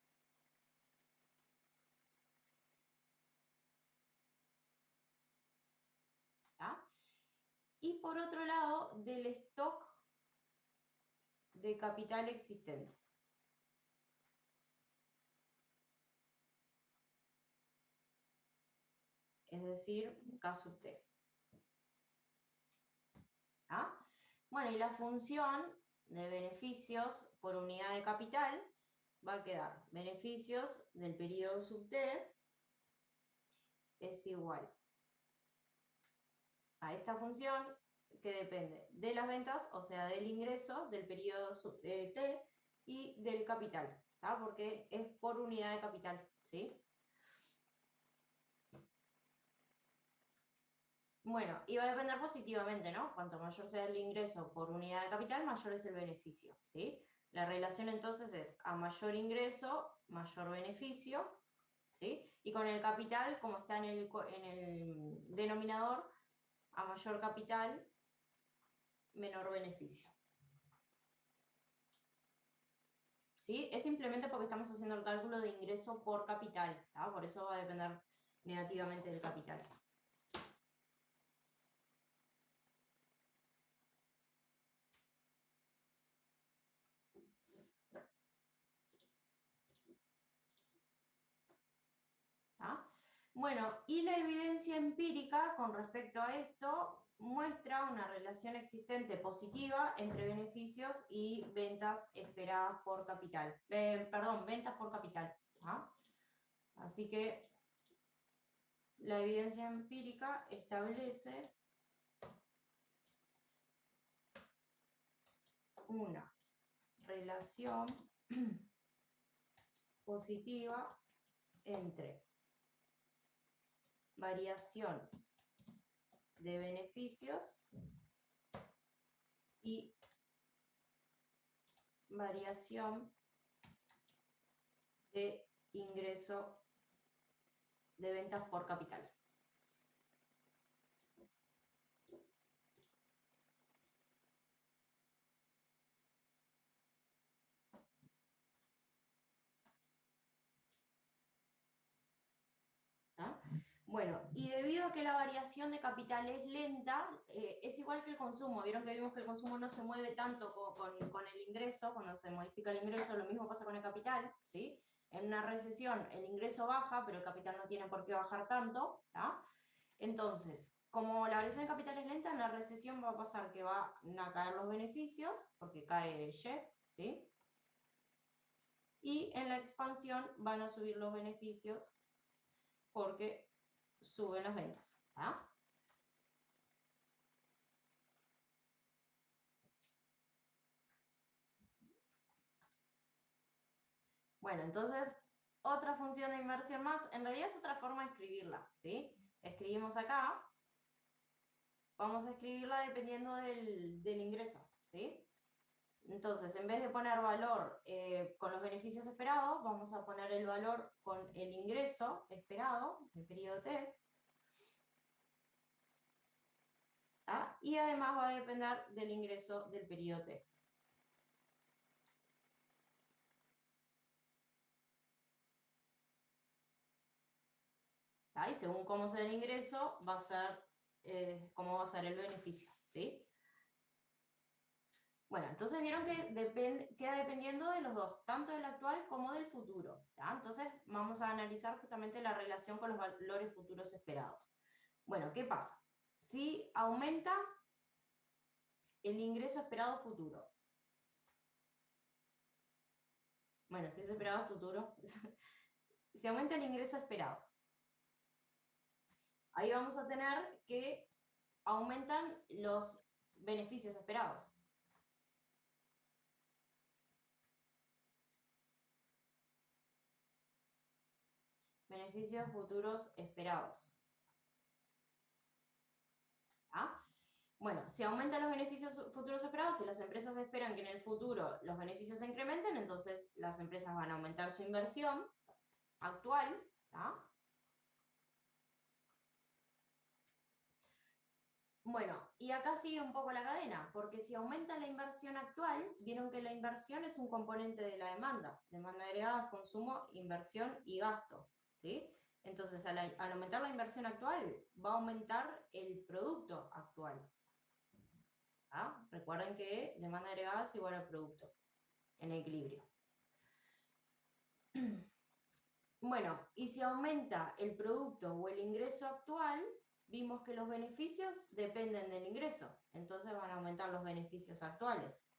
¿tá? Y por otro lado, del stock de capital existente. Es decir, K sub T. ¿Ah? Bueno, y la función de beneficios por unidad de capital va a quedar beneficios del periodo sub T es igual a esta función que depende de las ventas, o sea, del ingreso del periodo T y del capital, ¿tá? Porque es por unidad de capital, ¿sí? Bueno, y va a depender positivamente, ¿no? Cuanto mayor sea el ingreso por unidad de capital, mayor es el beneficio, ¿sí? La relación entonces es a mayor ingreso, mayor beneficio, ¿sí? Y con el capital, como está en el denominador, a mayor capital, menor beneficio. ¿Sí? Es simplemente porque estamos haciendo el cálculo de ingreso por capital, ¿tá? Por eso va a depender negativamente del capital. ¿Tá? Bueno, y la evidencia empírica con respecto a esto muestra una relación existente positiva entre beneficios y ventas esperadas por capital. Perdón, ventas por capital. ¿Tá? Así que la evidencia empírica establece una relación positiva entre variación de beneficios y variación de ingreso de ventas por capital. ¿Ah? Bueno, y debido a que la variación de capital es lenta, es igual que el consumo. Vieron que vimos que el consumo no se mueve tanto con el ingreso, cuando se modifica el ingreso, lo mismo pasa con el capital, ¿sí? En una recesión el ingreso baja, pero el capital no tiene por qué bajar tanto, ¿tá? Entonces, como la variación de capital es lenta, en la recesión va a pasar que van a caer los beneficios, porque cae el Y, ¿sí? Y en la expansión van a subir los beneficios, porque suben las ventas. ¿Ah? Bueno, entonces, otra función de inversión más, en realidad es otra forma de escribirla, ¿sí? Escribimos acá, vamos a escribirla dependiendo del ingreso, ¿sí? Entonces, en vez de poner valor con los beneficios esperados, vamos a poner el valor con el ingreso esperado, el periodo T, ¿tá? Y además va a depender del ingreso del periodo T. ¿Tá? Y según cómo sea el ingreso, va a ser cómo va a ser el beneficio, ¿sí? Bueno, entonces vieron que queda dependiendo de los dos, tanto del actual como del futuro. ¿tá? Entonces vamos a analizar justamente la relación con los valores futuros esperados. Bueno, ¿qué pasa? Si aumenta el ingreso esperado futuro. Bueno, si es esperado futuro, si aumenta el ingreso esperado. Ahí vamos a tener que aumentan los beneficios esperados. Beneficios futuros esperados. ¿Ah? Bueno, si aumentan los beneficios futuros esperados, si las empresas esperan que en el futuro los beneficios se incrementen, entonces las empresas van a aumentar su inversión actual. ¿Ah? Bueno, y acá sigue un poco la cadena, porque si aumenta la inversión actual, vieron que la inversión es un componente de la demanda agregada, consumo, inversión y gasto, ¿sí? Entonces, al aumentar la inversión actual, va a aumentar el producto actual. ¿Ah? Recuerden que demanda agregada es igual al producto, en equilibrio. Bueno, y si aumenta el producto o el ingreso actual, vimos que los beneficios dependen del ingreso, entonces van a aumentar los beneficios actuales.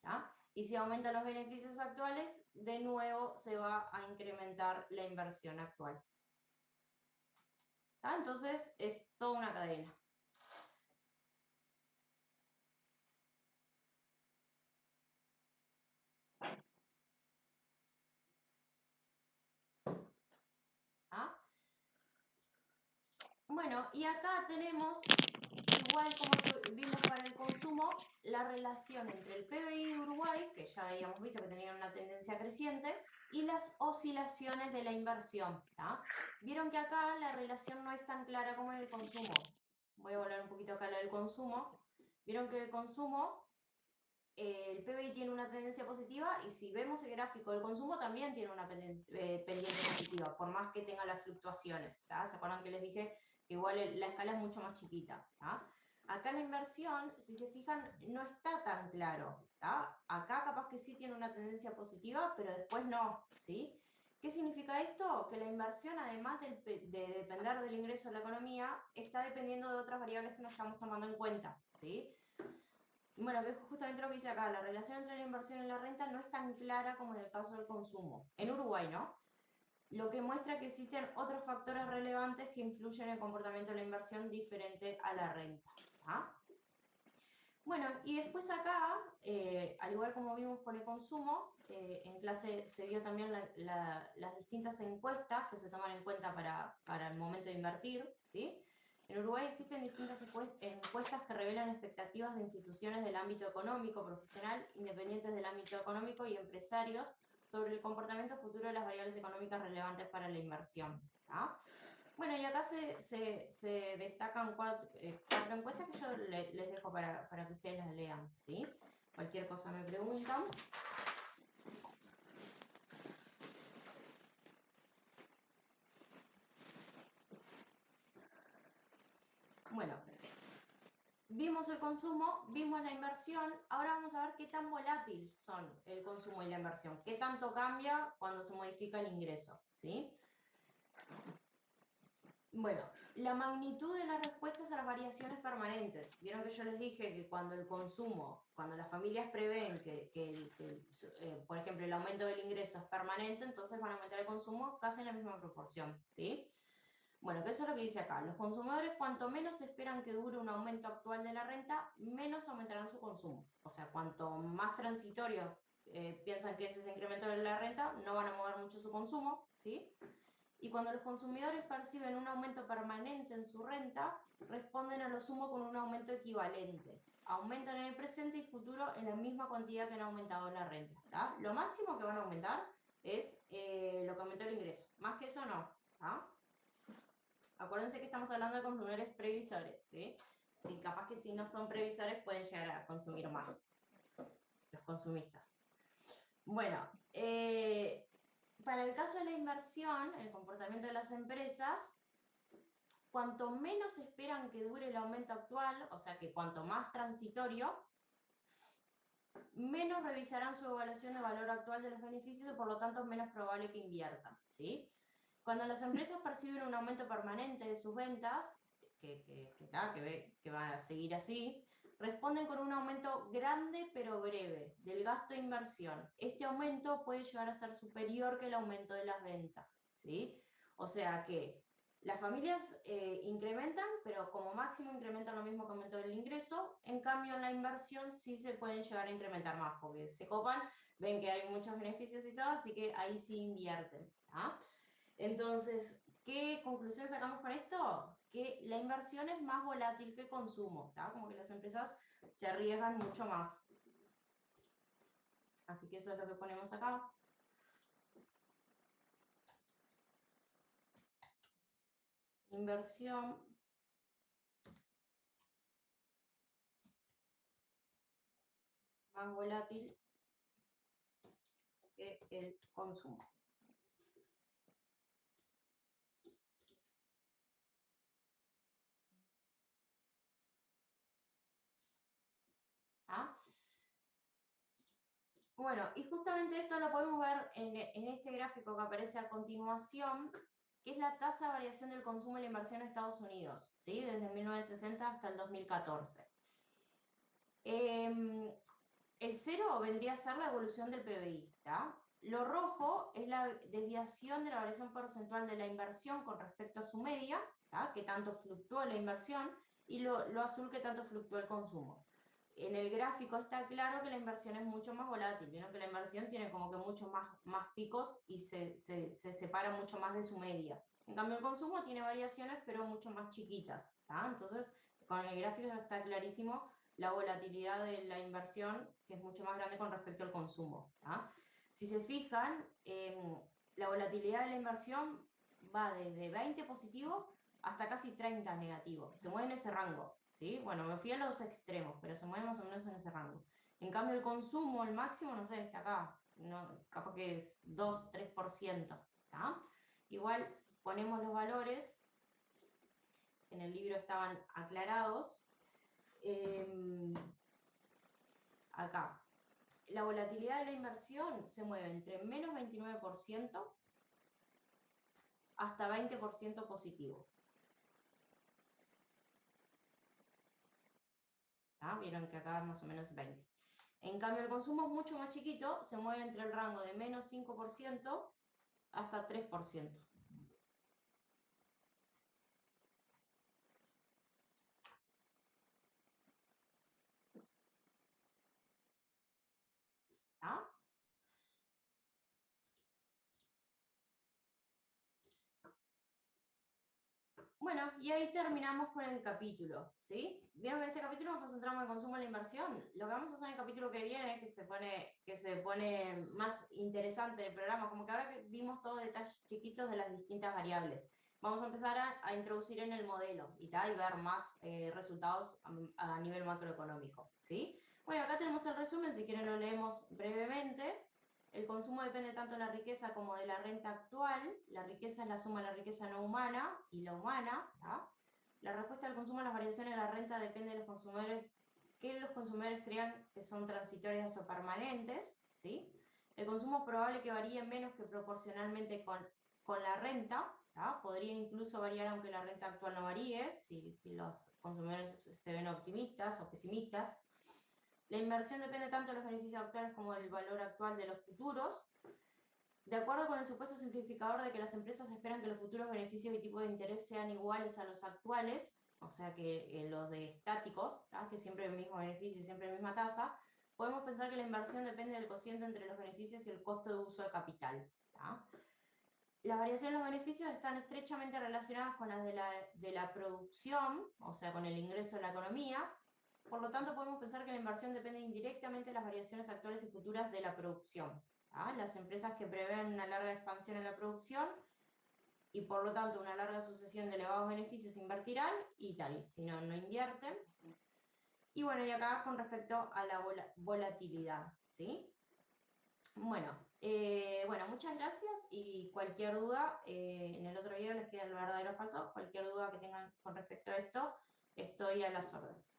¿Ah? Y si aumentan los beneficios actuales, de nuevo se va a incrementar la inversión actual. ¿Ah? Entonces es toda una cadena. ¿Ah? Bueno, y acá tenemos, igual como vimos para el consumo, la relación entre el PBI de Uruguay, que ya habíamos visto que tenía una tendencia creciente, y las oscilaciones de la inversión. ¿tá? Vieron que acá la relación no es tan clara como en el consumo. Voy a volver un poquito acá a la del consumo. Vieron que el consumo, el PBI tiene una tendencia positiva y si vemos el gráfico del consumo también tiene una pendiente positiva, por más que tenga las fluctuaciones. ¿tá? ¿Se acuerdan que les dije que igual la escala es mucho más chiquita? ¿tá? Acá la inversión, si se fijan, no está tan claro. ¿tá? Acá capaz que sí tiene una tendencia positiva, pero después no. ¿sí? ¿Qué significa esto? Que la inversión, además de depender del ingreso de la economía, está dependiendo de otras variables que no estamos tomando en cuenta. ¿sí? Bueno, que es justamente lo que dice acá, la relación entre la inversión y la renta no es tan clara como en el caso del consumo. En Uruguay, ¿no? Lo que muestra que existen otros factores relevantes que influyen en el comportamiento de la inversión diferente a la renta. ¿ah? Bueno, y después acá, al igual como vimos por el consumo, en clase se vio también las distintas encuestas que se toman en cuenta para el momento de invertir, ¿sí? En Uruguay existen distintas encuestas que revelan expectativas de instituciones del ámbito económico, profesional, independientes del ámbito económico y empresarios sobre el comportamiento futuro de las variables económicas relevantes para la inversión. ¿tá? Bueno, y acá se destacan cuatro encuestas que yo les dejo para que ustedes las lean, ¿sí? Cualquier cosa me preguntan. Bueno, vimos el consumo, vimos la inversión, ahora vamos a ver qué tan volátil son el consumo y la inversión, qué tanto cambia cuando se modifica el ingreso, ¿sí? Bueno, la magnitud de las respuestas a las variaciones permanentes. Vieron que yo les dije que cuando el consumo, cuando las familias prevén por ejemplo, el aumento del ingreso es permanente, entonces van a aumentar el consumo casi en la misma proporción, ¿sí? Bueno, que eso es lo que dice acá. Los consumidores, cuanto menos esperan que dure un aumento actual de la renta, menos aumentarán su consumo. O sea, cuanto más transitorio piensan que es ese incremento de la renta, no van a mover mucho su consumo, ¿sí? Y cuando los consumidores perciben un aumento permanente en su renta, responden a lo sumo con un aumento equivalente. Aumentan en el presente y futuro en la misma cantidad que han aumentado la renta. ¿tá? Lo máximo que van a aumentar es lo que aumentó el ingreso. Más que eso no. ¿tá? Acuérdense que estamos hablando de consumidores previsores. ¿sí? Sí, capaz que si no son previsores pueden llegar a consumir más. Los consumistas. Bueno, para el caso de la inversión, el comportamiento de las empresas, cuanto menos esperan que dure el aumento actual, o sea que cuanto más transitorio, menos revisarán su evaluación de valor actual de los beneficios y por lo tanto es menos probable que inviertan, ¿sí? Cuando las empresas perciben un aumento permanente de sus ventas, que va a seguir así, responden con un aumento grande pero breve del gasto de inversión. Este aumento puede llegar a ser superior que el aumento de las ventas, ¿sí? O sea que las familias incrementan, pero como máximo incrementan lo mismo que aumentó el ingreso. En cambio, en la inversión sí se pueden llegar a incrementar más, porque se copan, ven que hay muchos beneficios y todo, así que ahí sí invierten. Entonces, ¿qué conclusión sacamos con esto? Que la inversión es más volátil que el consumo, como que las empresas se arriesgan mucho más. Así que eso es lo que ponemos acá. Inversión más volátil que el consumo. Bueno, y justamente esto lo podemos ver en este gráfico que aparece a continuación, que es la tasa de variación del consumo y la inversión en Estados Unidos, ¿sí? Desde 1960 hasta el 2014. El cero vendría a ser la evolución del PBI, ¿tá? Lo rojo es la desviación de la variación porcentual de la inversión con respecto a su media, ¿tá? Que tanto fluctuó la inversión, y lo azul que tanto fluctuó el consumo. En el gráfico está claro que la inversión es mucho más volátil, vieron que la inversión tiene como que muchos más picos y se separa mucho más de su media. En cambio el consumo tiene variaciones pero mucho más chiquitas, ¿tá? Entonces con el gráfico está clarísimo la volatilidad de la inversión, que es mucho más grande con respecto al consumo, ¿tá? Si se fijan, la volatilidad de la inversión va desde 20 positivo hasta casi 30 negativo, se mueve en ese rango, ¿sí? Bueno, me fui a los extremos, pero se mueve más o menos en ese rango. En cambio el consumo, el máximo, no sé, está acá, no, capaz que es 2-3%, ¿tá? Igual ponemos los valores, en el libro estaban aclarados. Acá, la volatilidad de la inversión se mueve entre menos 29% hasta 20% positivo. Vieron que acá más o menos 20. En cambio, el consumo es mucho más chiquito, se mueve entre el rango de menos 5% hasta 3%. ¿Ah? Bueno, y ahí terminamos con el capítulo, ¿sí? Vieron que en este capítulo nos concentramos en el consumo y la inversión. Lo que vamos a hacer en el capítulo que viene, que se pone más interesante el programa, como que ahora que vimos todos detalles chiquitos de las distintas variables, vamos a empezar a introducir en el modelo y ver más resultados a nivel macroeconómico, ¿sí? Bueno, acá tenemos el resumen, si quieren lo leemos brevemente. El consumo depende tanto de la riqueza como de la renta actual. La riqueza es la suma de la riqueza no humana y la humana. La respuesta al consumo a las variaciones de la renta depende de los consumidores, que los consumidores crean que son transitorias o permanentes. ¿Sí? El consumo es probable que varíe menos que proporcionalmente con la renta. Podría incluso variar aunque la renta actual no varíe, si los consumidores se ven optimistas o pesimistas. La inversión depende tanto de los beneficios actuales como del valor actual de los futuros. De acuerdo con el supuesto simplificador de que las empresas esperan que los futuros beneficios y tipos de interés sean iguales a los actuales, o sea que los de estáticos, que siempre el mismo beneficio y siempre la misma tasa, podemos pensar que la inversión depende del cociente entre los beneficios y el costo de uso de capital. Las variaciones en los beneficios están estrechamente relacionadas con las de la producción, o sea, con el ingreso de la economía. Por lo tanto, podemos pensar que la inversión depende indirectamente de las variaciones actuales y futuras de la producción. Las empresas que prevén una larga expansión en la producción y por lo tanto una larga sucesión de elevados beneficios invertirán y tal, si no, no invierten. Y bueno, y acá con respecto a la volatilidad, ¿sí? Bueno, muchas gracias y cualquier duda, en el otro video les queda el verdadero o falso, cualquier duda que tengan con respecto a esto, estoy a las órdenes.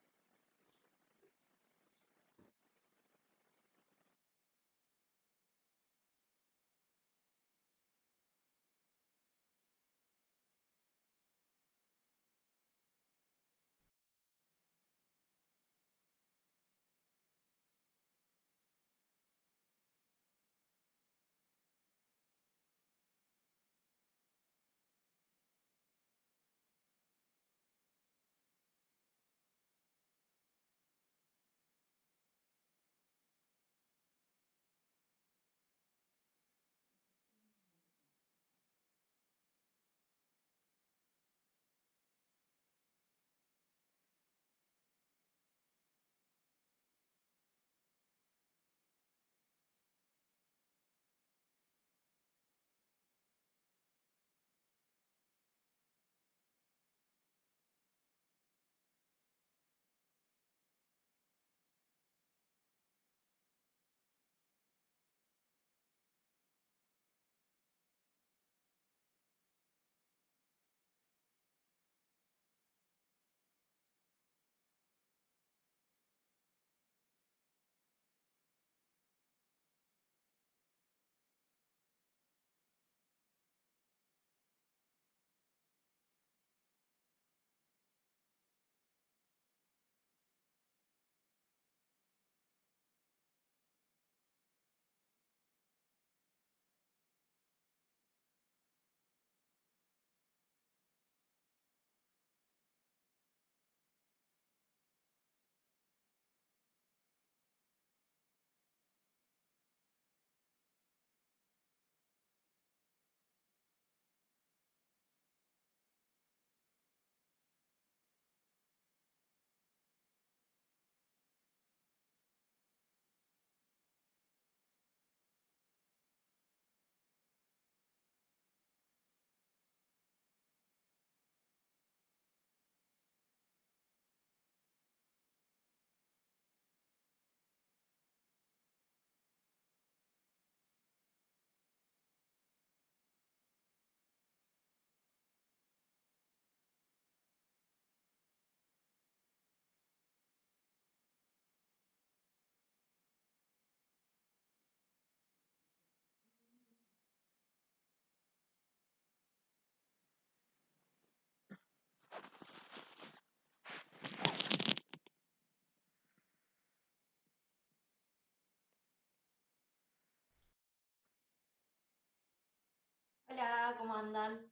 Hola, ¿cómo andan?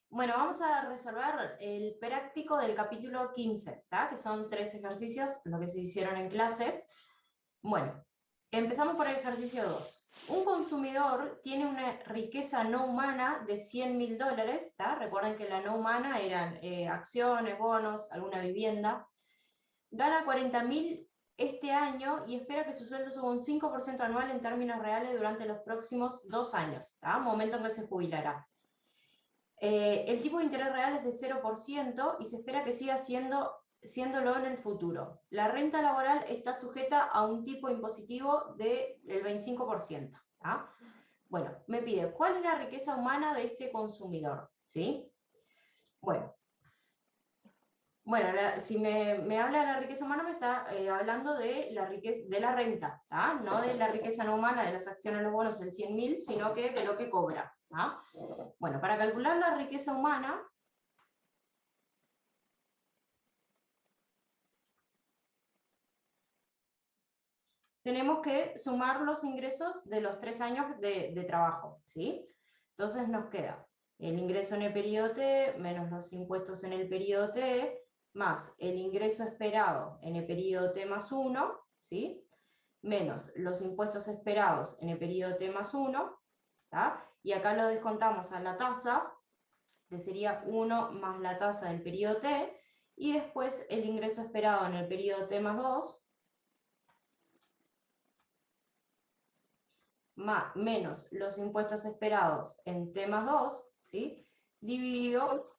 Bueno, vamos a resolver el práctico del capítulo 15, ¿tá? Que son 3 ejercicios, lo que se hicieron en clase. Bueno, empezamos por el ejercicio 2. Un consumidor tiene una riqueza no humana de $100.000, ¿tá? Recuerden que la no humana eran acciones, bonos, alguna vivienda. Gana 40.000 este año y espera que su sueldo suba un 5% anual en términos reales durante los próximos 2 años, ¿tá? Momento en que se jubilará. El tipo de interés real es de 0% y se espera que siga siéndolo en el futuro. La renta laboral está sujeta a un tipo impositivo del 25%. ¿tá? Bueno, me pide, ¿cuál es la riqueza humana de este consumidor? ¿Sí? Bueno, si me habla de la riqueza humana, me está hablando de la riqueza, de la renta, ¿tá? No de la riqueza no humana, de las acciones, los bonos, el 100.000, sino que de lo que cobra. ¿tá? Bueno, para calcular la riqueza humana, tenemos que sumar los ingresos de los 3 años de trabajo, ¿sí? Entonces nos queda el ingreso en el periodo T menos los impuestos en el periodo T más el ingreso esperado en el periodo T más 1, ¿sí? Menos los impuestos esperados en el periodo T más 1, ¿tá? Y acá lo descontamos a la tasa, que sería 1 más la tasa del periodo T, y después el ingreso esperado en el periodo T más 2, menos los impuestos esperados en T más 2, ¿sí? Dividido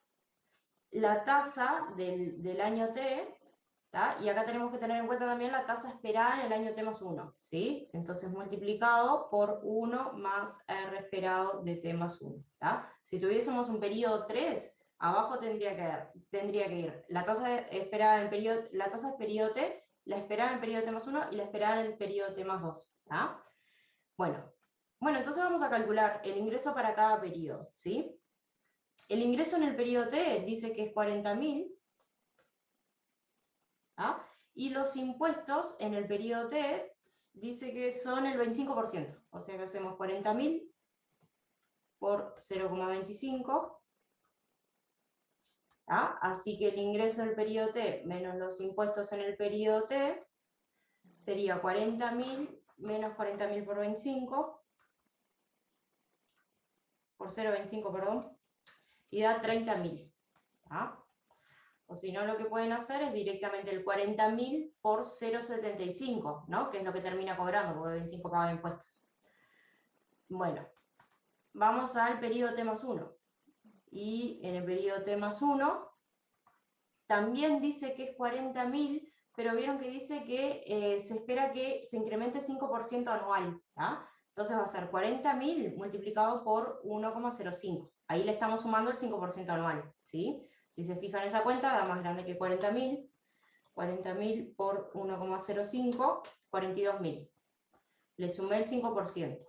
la tasa del año T, ¿tá? Y acá tenemos que tener en cuenta también la tasa esperada en el año T más 1, ¿sí? Entonces multiplicado por 1 más R esperado de T más 1, ¿tá? Si tuviésemos un periodo 3, abajo tendría que ir la tasa esperada en el periodo, la tasa del periodo T, la esperada en el periodo T más 1 y la esperada en el periodo T más 2, ¿tá? Bueno, entonces vamos a calcular el ingreso para cada periodo, ¿sí? El ingreso en el periodo T dice que es 40.000, ¿ah? Y los impuestos en el periodo T dice que son el 25%, o sea que hacemos 40.000 por 0,25, ¿ah? Así que el ingreso en el periodo T menos los impuestos en el periodo T sería 40.000 menos 40.000 por 25, por 0,25, perdón, y da 30.000, ¿ah? O si no, lo que pueden hacer es directamente el 40.000 por 0,75, ¿no? Que es lo que termina cobrando, porque 25 paga impuestos. Bueno, vamos al periodo T más 1. Y en el periodo T más 1 también dice que es 40.000, pero vieron que dice que se espera que se incremente 5% anual, ¿tá? Entonces va a ser 40.000 multiplicado por 1,05. Ahí le estamos sumando el 5% anual, ¿sí? Si se fijan esa cuenta, da más grande que 40.000. 40.000 por 1,05, 42.000. Le sumé el 5%.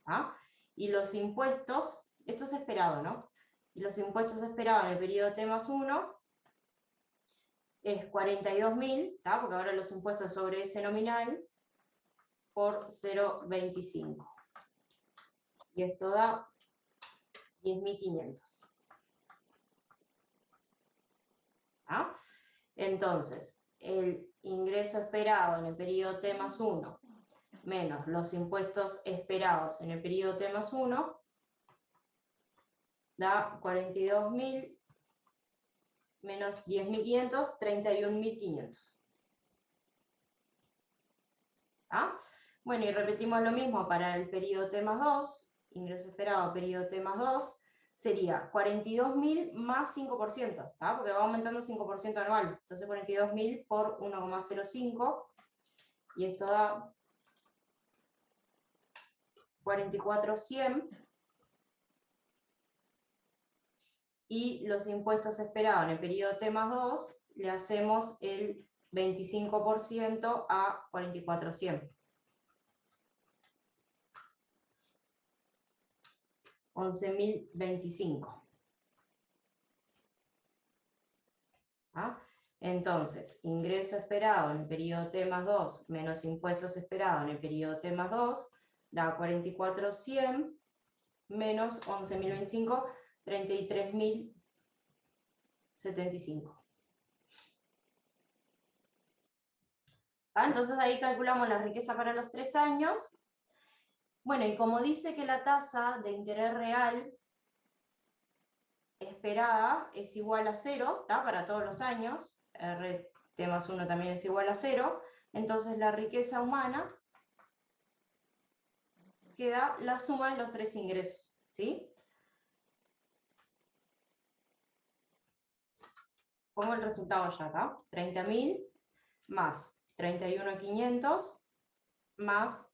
¿Ah? Y los impuestos, esto es esperado, ¿no? Y los impuestos esperados en el periodo T más 1 es 42.000, ¿tá? Porque ahora los impuestos sobre ese nominal por 0,25. Y esto da 10.500. ¿Ah? Entonces, el ingreso esperado en el periodo T más 1 menos los impuestos esperados en el periodo T más 1 da 42.000 menos 10.500, 31.500. ¿Ah? Bueno, y repetimos lo mismo para el periodo T más 2, ingreso esperado periodo T más 2, sería 42.000 más 5%, ¿tá? Porque va aumentando 5% anual. Entonces 42.000 por 1,05, y esto da 44.100, y los impuestos esperados en el periodo T más 2 le hacemos el 25% a 44.100. 11.025. ¿Ah? Entonces, ingreso esperado en el periodo T más 2 menos impuestos esperados en el periodo T más 2 da 44.100 menos 11.025, 33.075. ¿Ah? Entonces ahí calculamos la riqueza para los 3 años. Bueno, y como dice que la tasa de interés real esperada es igual a 0, ¿tá? Para todos los años, RT más 1 también es igual a 0, entonces la riqueza humana queda la suma de los 3 ingresos, ¿sí? Pongo el resultado ya acá, 30.000 más 31.500 más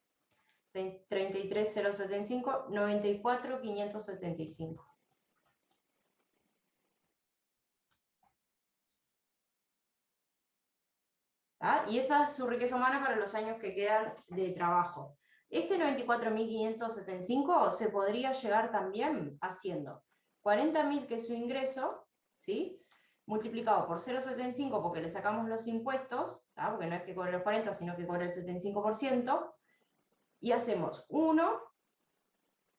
33.075, 94.575. ¿Ah? Y esa es su riqueza humana para los años que quedan de trabajo. Este 94.575 se podría llegar también haciendo 40.000, que es su ingreso, ¿sí? Multiplicado por 0,75 porque le sacamos los impuestos, ¿tá? Porque no es que cobre los 40, sino que cobre el 75%, y hacemos 1,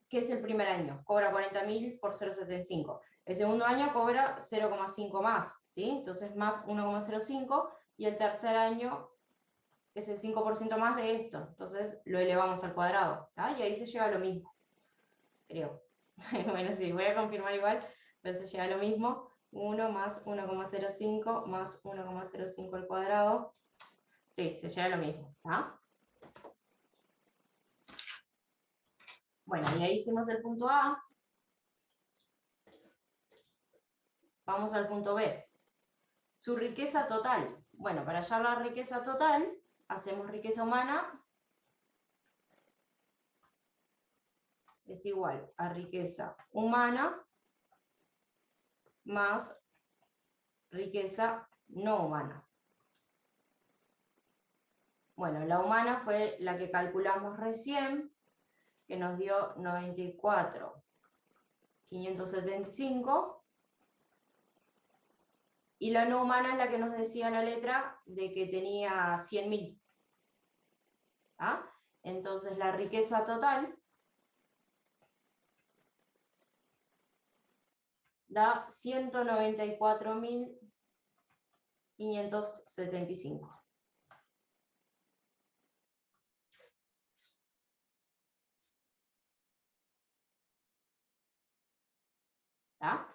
que es el primer año, cobra 40.000 por 0,75. El segundo año cobra 0,5 más, ¿sí? Entonces más 1,05, y el tercer año es el 5% más de esto, entonces lo elevamos al cuadrado, ¿tá? Y ahí se llega a lo mismo, creo. Bueno, sí, voy a confirmar igual, pero se llega a lo mismo, 1 más 1,05 más 1,05 al cuadrado, sí, se llega a lo mismo, ¿tá? Bueno, y ahí hicimos el punto A. Vamos al punto B. Su riqueza total. Bueno, para hallar la riqueza total, hacemos riqueza humana es igual a riqueza humana más riqueza no humana. Bueno, la humana fue la que calculamos recién, que nos dio 94.575. Y la no humana es la que nos decía la letra de que tenía 100.000. ¿Ah? Entonces la riqueza total da 194.575. ¿Ah?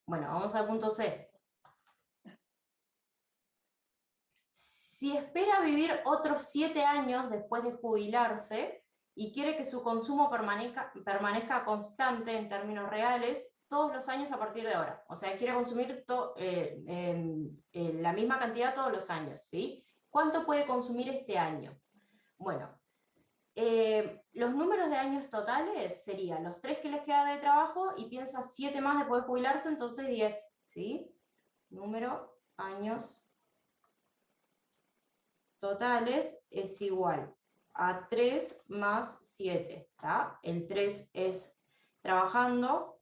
Bueno, vamos al punto C. Si espera vivir otros 7 años después de jubilarse y quiere que su consumo permanezca constante en términos reales todos los años a partir de ahora. O sea, quiere consumir la misma cantidad todos los años, ¿sí? ¿Cuánto puede consumir este año? Bueno, los números de años totales serían los 3 que les queda de trabajo y piensa 7 más después de jubilarse, entonces 10, ¿sí? Número, años totales es igual a 3 más 7, ¿tá? El 3 es trabajando,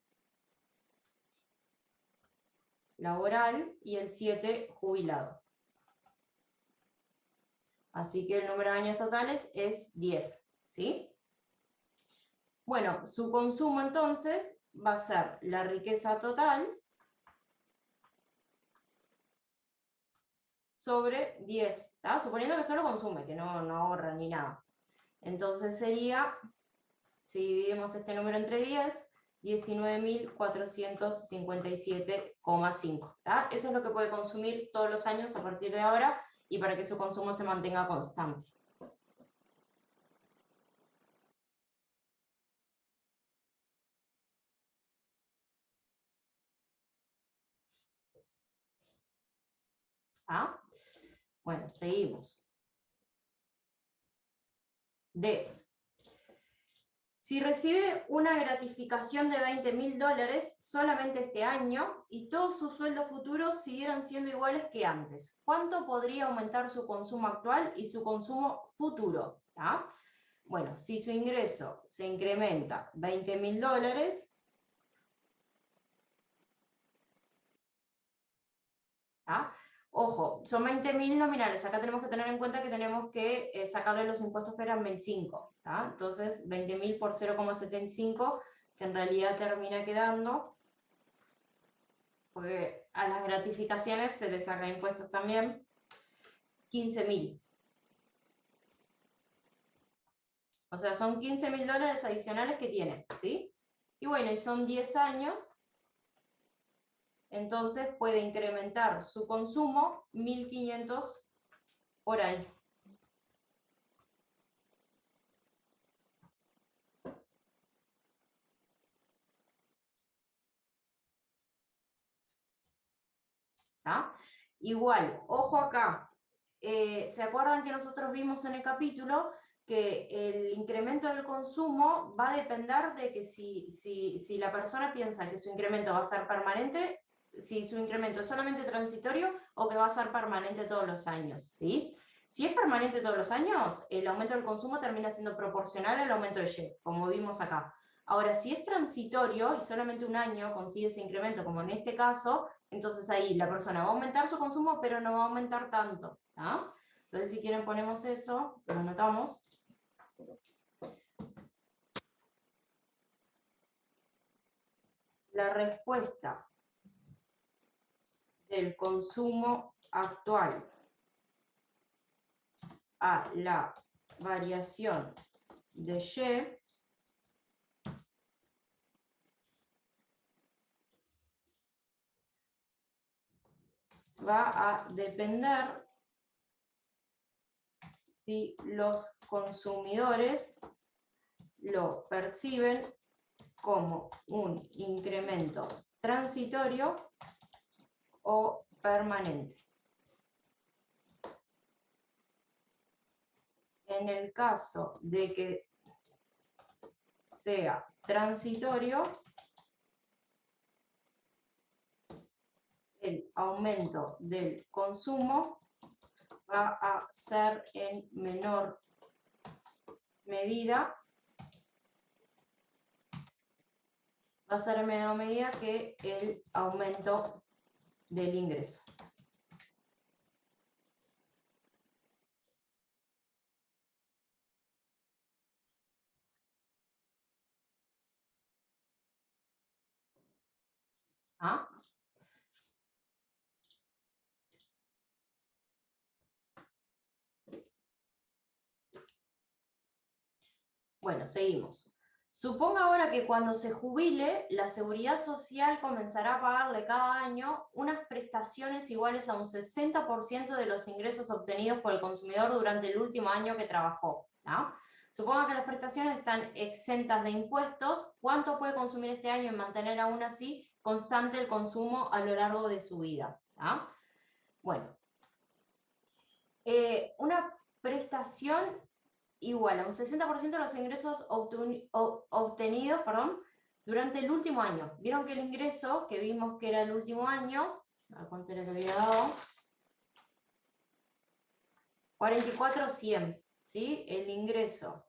laboral, y el 7 jubilado. Así que el número de años totales es 10, ¿sí? Bueno, su consumo entonces va a ser la riqueza total sobre 10, ¿tá? Suponiendo que solo consume, que no ahorra ni nada. Entonces sería, si dividimos este número entre 10, 19.457,5. Eso es lo que puede consumir todos los años a partir de ahora y para que su consumo se mantenga constante. ¿Ah? Bueno, seguimos. D. Si recibe una gratificación de $20.000 solamente este año y todos sus sueldos futuros siguieran siendo iguales que antes, ¿cuánto podría aumentar su consumo actual y su consumo futuro? ¿Ah? Bueno, si su ingreso se incrementa $20.000, ¿ah? Ojo, son 20.000 nominales. Acá tenemos que tener en cuenta que tenemos que sacarle los impuestos que eran 25. ¿Tá? Entonces, 20.000 por 0,75, que en realidad termina quedando, porque a las gratificaciones se les saca impuestos también, 15.000. O sea, son $15.000 adicionales que tiene, ¿sí? Y bueno, y son 10 años, entonces puede incrementar su consumo 1.500 por año. ¿Ah? Igual, ojo acá, ¿se acuerdan que nosotros vimos en el capítulo que el incremento del consumo va a depender de que si la persona piensa que su incremento va a ser permanente, si su incremento es solamente transitorio o que va a ser permanente todos los años, ¿sí? Si es permanente todos los años, el aumento del consumo termina siendo proporcional al aumento de Y, como vimos acá. Ahora, si es transitorio y solamente un año consigue ese incremento, como en este caso, entonces ahí la persona va a aumentar su consumo, pero no va a aumentar tanto. ¿Tá? Entonces, si quieren ponemos eso, lo anotamos. La respuesta del consumo actual a la variación de Y va a depender si los consumidores lo perciben como un incremento transitorio o permanente. en el caso de que sea transitorio, el aumento del consumo va a ser en menor medida, que el aumento del ingreso. ¿Ah? Bueno, seguimos. Suponga ahora que cuando se jubile, la Seguridad Social comenzará a pagarle cada año unas prestaciones iguales a un 60% de los ingresos obtenidos por el consumidor durante el último año que trabajó, ¿no? Suponga que las prestaciones están exentas de impuestos. ¿Cuánto puede consumir este año y mantener aún así constante el consumo a lo largo de su vida? ¿No? Bueno, una prestación igual a un 60% de los ingresos obtenidos, durante el último año. Vieron que el ingreso, que vimos que era el último año, a ver cuánto era que había dado, 44.100, ¿sí? El ingreso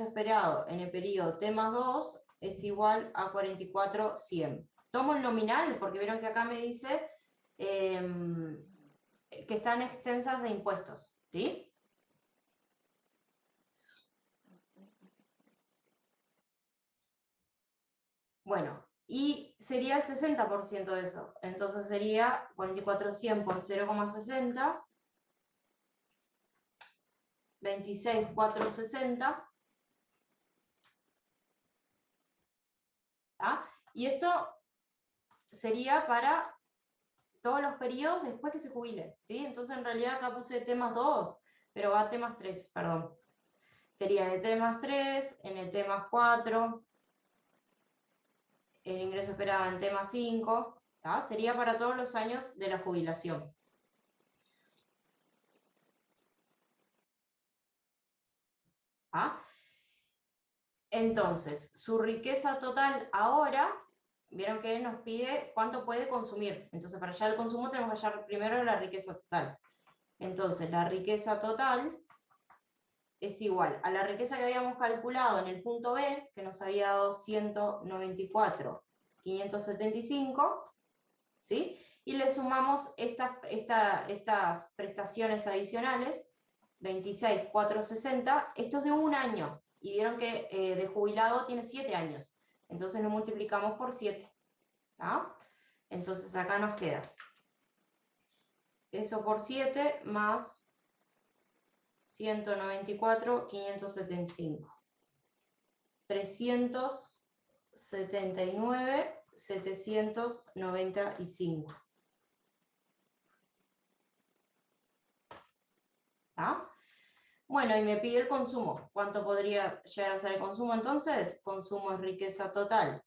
esperado en el periodo T más 2 es igual a 44.100. Tomo el nominal, porque vieron que acá me dice que están extensas de impuestos, ¿sí? Bueno, y sería el 60% de eso. Entonces sería 44.100 por 0,60, 26.460. ¿Ah? Y esto sería para todos los periodos después que se jubile, ¿sí? Entonces en realidad acá puse T más 2, pero va a T más 3, perdón. Sería en el T más 3, en el T más 4, el ingreso esperado en T más 5, ¿tá? Sería para todos los años de la jubilación. ¿Ah? Entonces, su riqueza total ahora, vieron que nos pide cuánto puede consumir. Entonces, para hallar el consumo tenemos que hallar primero la riqueza total. Entonces, la riqueza total es igual a la riqueza que habíamos calculado en el punto B, que nos había dado 194.575, ¿sí? Y le sumamos estas prestaciones adicionales, 26.460, esto es de un año, y vieron que de jubilado tiene 7 años, entonces lo multiplicamos por 7, ¿tá? Entonces acá nos queda eso por 7 más 194.575, 379.795. ¿Ah? Bueno, y me pide el consumo. ¿Cuánto podría llegar a ser el consumo entonces? Consumo es riqueza total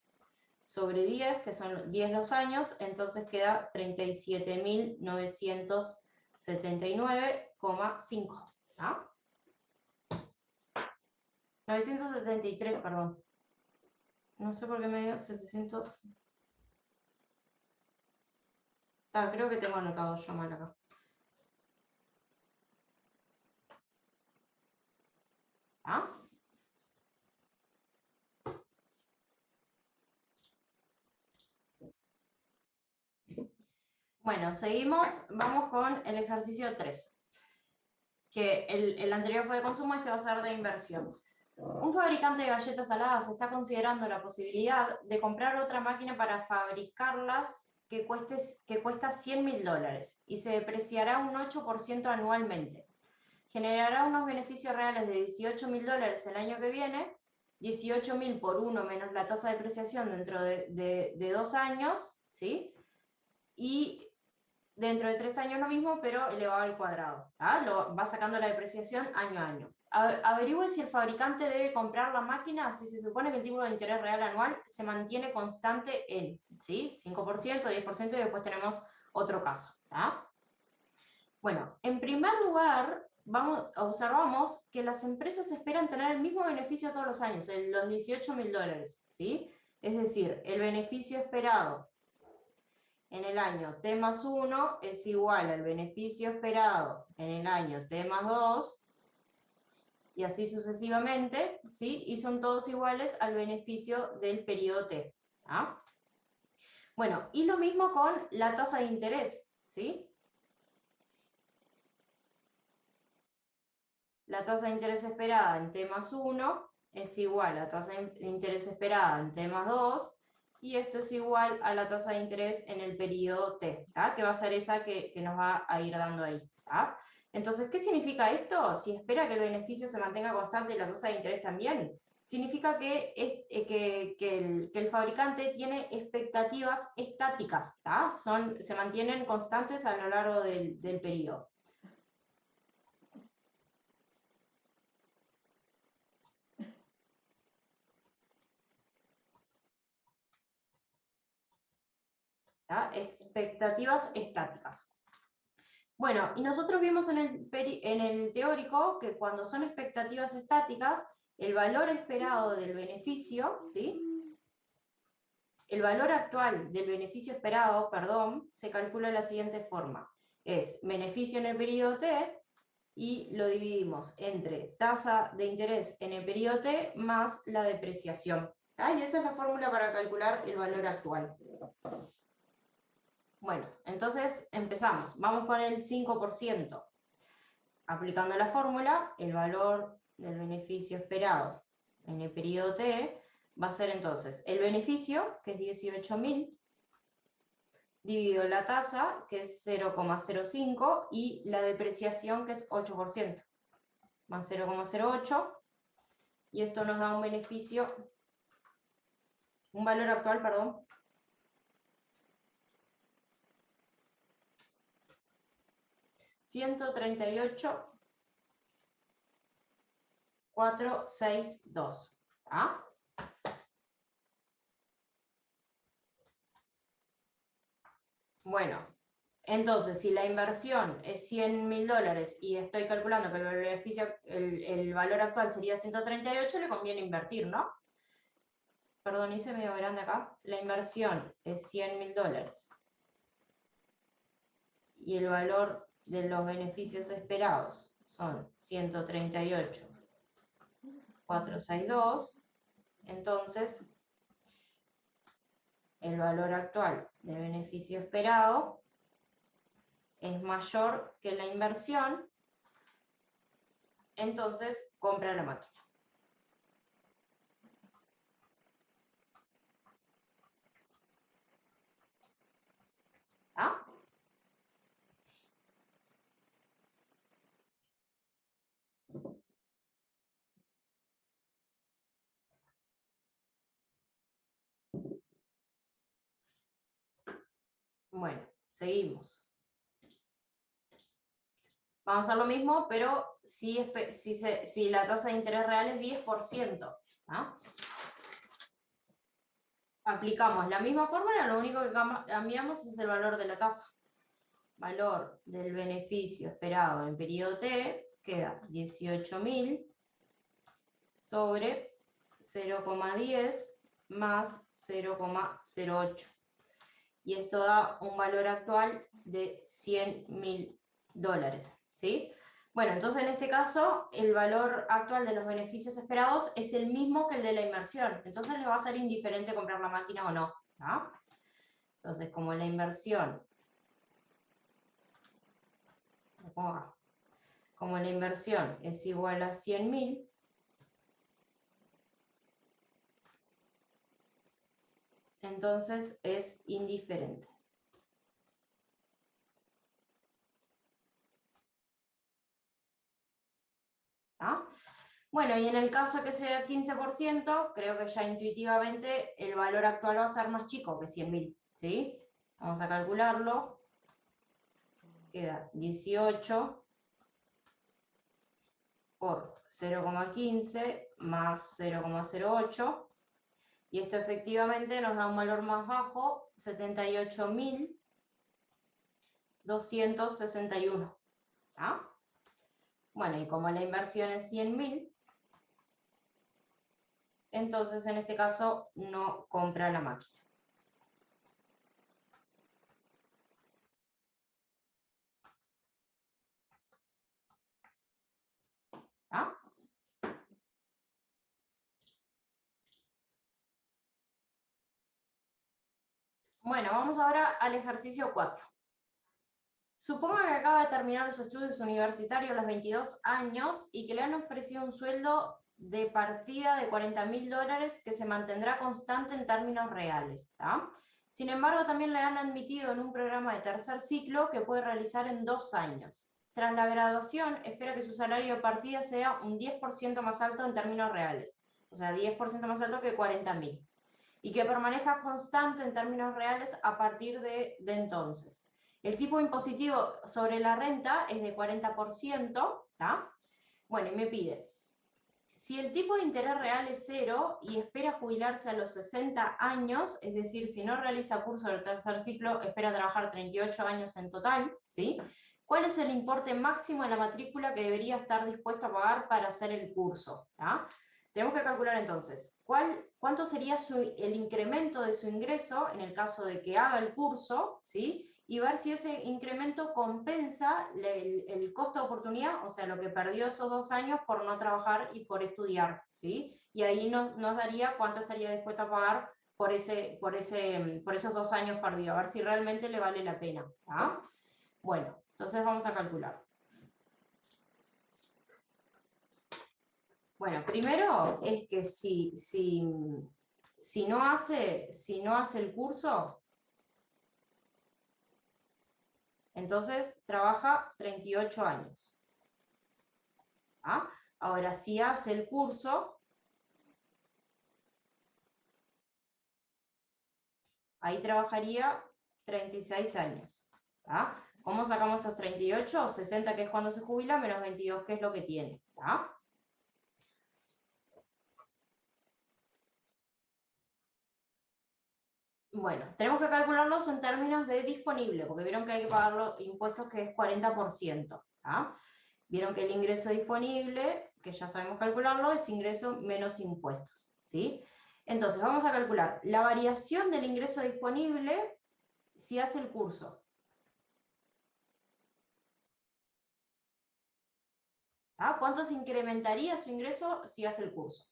sobre 10, que son 10 los años, entonces queda 37.979,5. ¿Ah? 973, perdón. No sé por qué me dio 700. Creo que tengo anotado yo mal acá. ¿Ah? Bueno, seguimos, vamos con el ejercicio 3, que el anterior fue de consumo, este va a ser de inversión. Un fabricante de galletas saladas está considerando la posibilidad de comprar otra máquina para fabricarlas que cuesta $100.000 y se depreciará un 8% anualmente. Generará unos beneficios reales de $18.000 el año que viene, 18.000 por 1 menos la tasa de depreciación dentro de 2 años, ¿sí? Y dentro de 3 años lo mismo, pero elevado al cuadrado. Lo va sacando la depreciación año a año. Averigüe si el fabricante debe comprar la máquina si se supone que el tipo de interés real anual se mantiene constante en, ¿sí? 5%, 10%, y después tenemos otro caso. Bueno, en primer lugar, observamos que las empresas esperan tener el mismo beneficio todos los años, los $18.000, ¿sí? Es decir, el beneficio esperado en el año T más 1 es igual al beneficio esperado en el año T más 2, y así sucesivamente, ¿sí? Y son todos iguales al beneficio del periodo T. ¿Ah? Bueno, y lo mismo con la tasa de interés, ¿sí? La tasa de interés esperada en T más 1 es igual a la tasa de interés esperada en T más 2, y esto es igual a la tasa de interés en el periodo T, ¿tá? Que va a ser esa que nos va a ir dando ahí. ¿tá? Entonces, ¿qué significa esto? Si espera que el beneficio se mantenga constante y la tasa de interés también, significa que el fabricante tiene expectativas estáticas, ¿tá? Se mantienen constantes a lo largo del periodo. ¿tá? Expectativas estáticas. Bueno, y nosotros vimos en el teórico que cuando son expectativas estáticas, el valor esperado del beneficio, ¿sí? El valor actual del beneficio esperado, perdón, se calcula de la siguiente forma. Es beneficio en el periodo T y lo dividimos entre tasa de interés en el periodo T más la depreciación. ¿tá? Y esa es la fórmula para calcular el valor actual. Bueno, entonces empezamos. Vamos con el 5%. Aplicando la fórmula, el valor del beneficio esperado en el periodo T va a ser entonces el beneficio, que es 18.000, dividido la tasa, que es 0,05, y la depreciación, que es 8%, más 0,08, y esto nos da un beneficio, un valor actual, perdón, $138.462. ¿Ah? Bueno, entonces, si la inversión es $100.000 y estoy calculando que el beneficio, el valor actual sería 138, le conviene invertir, ¿no? Perdón, hice medio grande acá. La inversión es $100.000 y el valor de los beneficios esperados son 138.462. Entonces, el valor actual del beneficio esperado es mayor que la inversión, entonces compra la máquina. ¿Ah? Bueno, seguimos. Vamos a hacer lo mismo, pero si la tasa de interés real es 10%. ¿ah? Aplicamos la misma fórmula, lo único que cambiamos es el valor de la tasa. Valor del beneficio esperado en periodo T queda 18.000 sobre 0,10 más 0,08. Y esto da un valor actual de $100.000. ¿sí? Bueno, entonces en este caso el valor actual de los beneficios esperados es el mismo que el de la inversión. Entonces les va a ser indiferente comprar la máquina o no. ¿ah? Entonces, como la inversión, como la inversión es igual a 100.000, entonces es indiferente. ¿ah? Bueno, y en el caso que sea 15%, creo que ya intuitivamente el valor actual va a ser más chico que 100.000, ¿sí? Vamos a calcularlo. Queda 18 por 0,15 más 0,08. Y esto efectivamente nos da un valor más bajo, 78.261. ¿Ah? Bueno, y como la inversión es 100.000, entonces en este caso no compra la máquina. ¿Ah? Bueno, vamos ahora al ejercicio 4. Suponga que acaba de terminar los estudios universitarios a los 22 años y que le han ofrecido un sueldo de partida de $40.000 que se mantendrá constante en términos reales. ¿Tá? Sin embargo, también le han admitido en un programa de tercer ciclo que puede realizar en 2 años. Tras la graduación, espera que su salario de partida sea un 10% más alto en términos reales, o sea, 10% más alto que 40.000, y que permanezca constante en términos reales a partir de entonces. El tipo impositivo sobre la renta es de 40%, ¿tá? Bueno, y me pide, si el tipo de interés real es 0 y espera jubilarse a los 60 años, es decir, si no realiza curso del tercer ciclo, espera trabajar 38 años en total, ¿sí? ¿Cuál es el importe máximo de la matrícula que debería estar dispuesto a pagar para hacer el curso? ¿Tá? Tenemos que calcular entonces, ¿cuánto sería el incremento de su ingreso en el caso de que haga el curso, ¿sí? Y ver si ese incremento compensa el costo de oportunidad, o sea, lo que perdió esos 2 años por no trabajar y por estudiar, ¿sí? Y ahí nos daría cuánto estaría dispuesto a pagar por esos 2 años perdidos, a ver si realmente le vale la pena. ¿Ah? Bueno, entonces vamos a calcular. Bueno, primero es que si no hace el curso, entonces trabaja 38 años. ¿Ah? Ahora, si hace el curso, ahí trabajaría 36 años. ¿Ah? ¿Cómo sacamos estos 38? 60, que es cuando se jubila, menos 22, que es lo que tiene. ¿Ah? Bueno, tenemos que calcularlos en términos de disponible, porque vieron que hay que pagar los impuestos, que es 40%. ¿Ah? Vieron que el ingreso disponible, que ya sabemos calcularlo, es ingreso menos impuestos, ¿sí? Entonces, vamos a calcular la variación del ingreso disponible si hace el curso. ¿Ah? ¿Cuánto se incrementaría su ingreso si hace el curso?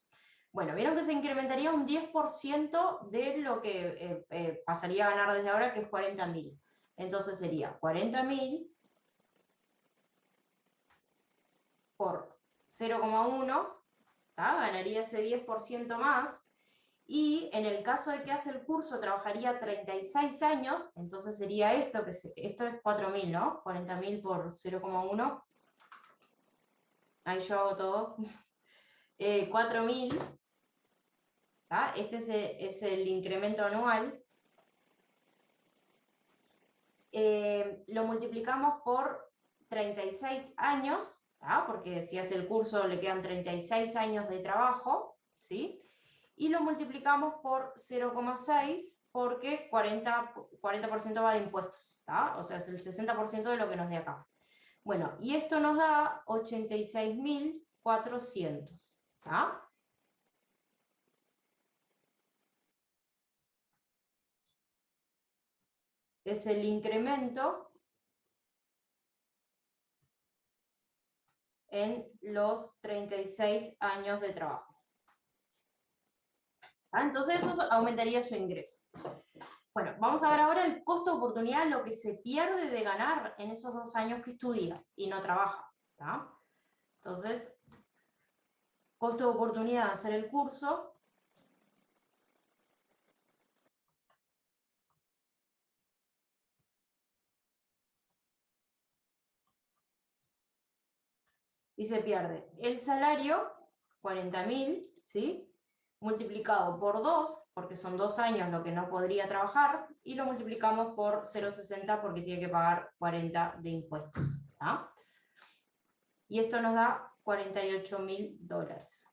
Bueno, vieron que se incrementaría un 10% de lo que pasaría a ganar desde ahora, que es 40.000. Entonces sería 40.000 por 0,1, ganaría ese 10% más, y en el caso de que hace el curso trabajaría 36 años, entonces sería esto, esto es 4.000, ¿no? 40.000 por 0,1, ahí yo hago todo, 4.000, este es el incremento anual, lo multiplicamos por 36 años, porque si hace el curso le quedan 36 años de trabajo, ¿sí? Y lo multiplicamos por 0,6 porque 40% va de impuestos, o sea, es el 60% de lo que nos dé acá. Bueno, y esto nos da 86.400, es el incremento en los 36 años de trabajo. Entonces eso aumentaría su ingreso. Bueno, vamos a ver ahora el costo de oportunidad, lo que se pierde de ganar en esos 2 años que estudia y no trabaja. Entonces, costo de oportunidad de hacer el curso, y se pierde el salario, 40.000, ¿sí? Multiplicado por 2, porque son 2 años lo que no podría trabajar, y lo multiplicamos por 0,60 porque tiene que pagar 40 de impuestos. Y esto nos da $48.000.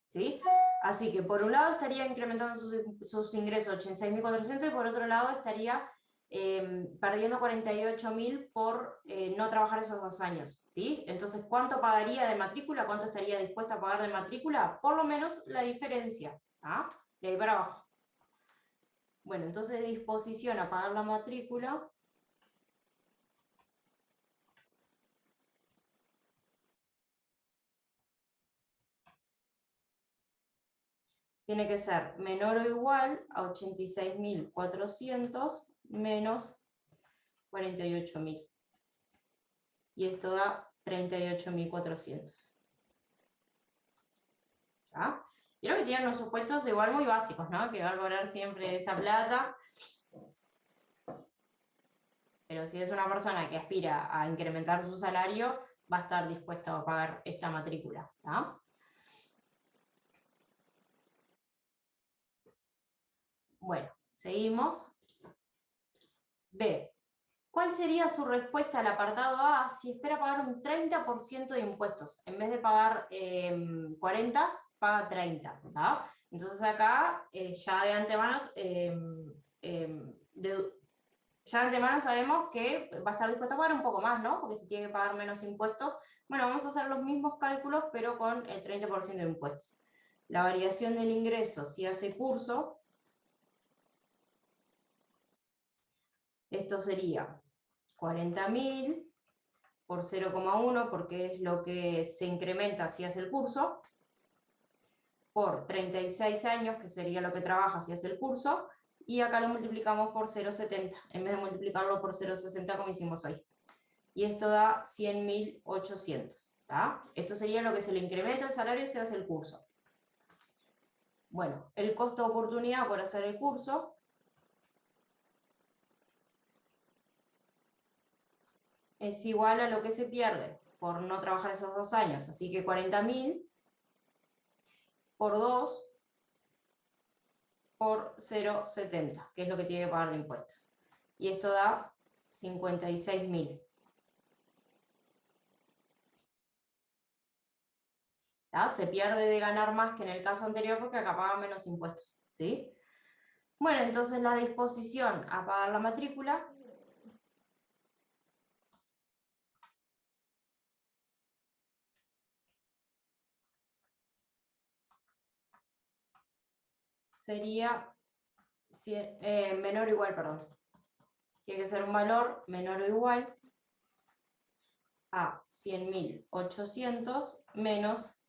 ¿Sí? Así que por un lado estaría incrementando sus ingresos 86.400 y por otro lado estaría perdiendo 48.000 por no trabajar esos 2 años, ¿sí? Entonces, ¿cuánto pagaría de matrícula? ¿Cuánto estaría dispuesta a pagar de matrícula? Por lo menos la diferencia, ¿ah? De ahí para abajo. Bueno, entonces disposición a pagar la matrícula tiene que ser menor o igual a 86.400 menos 48.000. Y esto da 38.400. ¿Ah? Creo que tienen unos supuestos igual muy básicos, ¿no? Que va a cobrar siempre esa plata. Pero si es una persona que aspira a incrementar su salario, va a estar dispuesto a pagar esta matrícula. ¿Ah? Bueno, seguimos. B. ¿Cuál sería su respuesta al apartado A si espera pagar un 30% de impuestos? En vez de pagar 40, paga 30. ¿Tá? Entonces acá ya de antemano ya de antemano sabemos que va a estar dispuesto a pagar un poco más, ¿no? Porque si tiene que pagar menos impuestos, bueno, vamos a hacer los mismos cálculos, pero con el 30% de impuestos. La variación del ingreso, si hace curso, esto sería 40.000 por 0,1, porque es lo que se incrementa si hace el curso, por 36 años, que sería lo que trabaja si hace el curso, y acá lo multiplicamos por 0,70, en vez de multiplicarlo por 0,60 como hicimos hoy. Y esto da 100.800. Esto sería lo que se le incrementa el salario si hace el curso. Bueno, el costo de oportunidad por hacer el curso es igual a lo que se pierde por no trabajar esos 2 años. Así que 40.000 por 2 por 0,70, que es lo que tiene que pagar de impuestos. Y esto da 56.000. Se pierde de ganar más que en el caso anterior porque acá paga menos impuestos, ¿sí? Bueno, entonces la disposición a pagar la matrícula sería menor o igual, perdón. Tiene que ser un valor menor o igual a 100.800 menos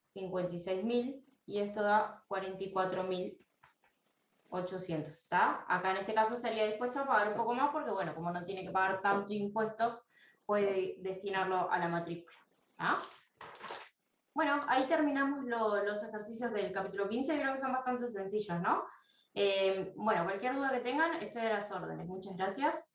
56.000, y esto da 44.800, ¿está? Acá en este caso estaría dispuesto a pagar un poco más porque, bueno, como no tiene que pagar tanto impuestos, puede destinarlo a la matrícula. ¿Ah? Bueno, ahí terminamos los ejercicios del capítulo 15, creo que son bastante sencillos, ¿no? Bueno, cualquier duda que tengan, estoy a las órdenes. Muchas gracias.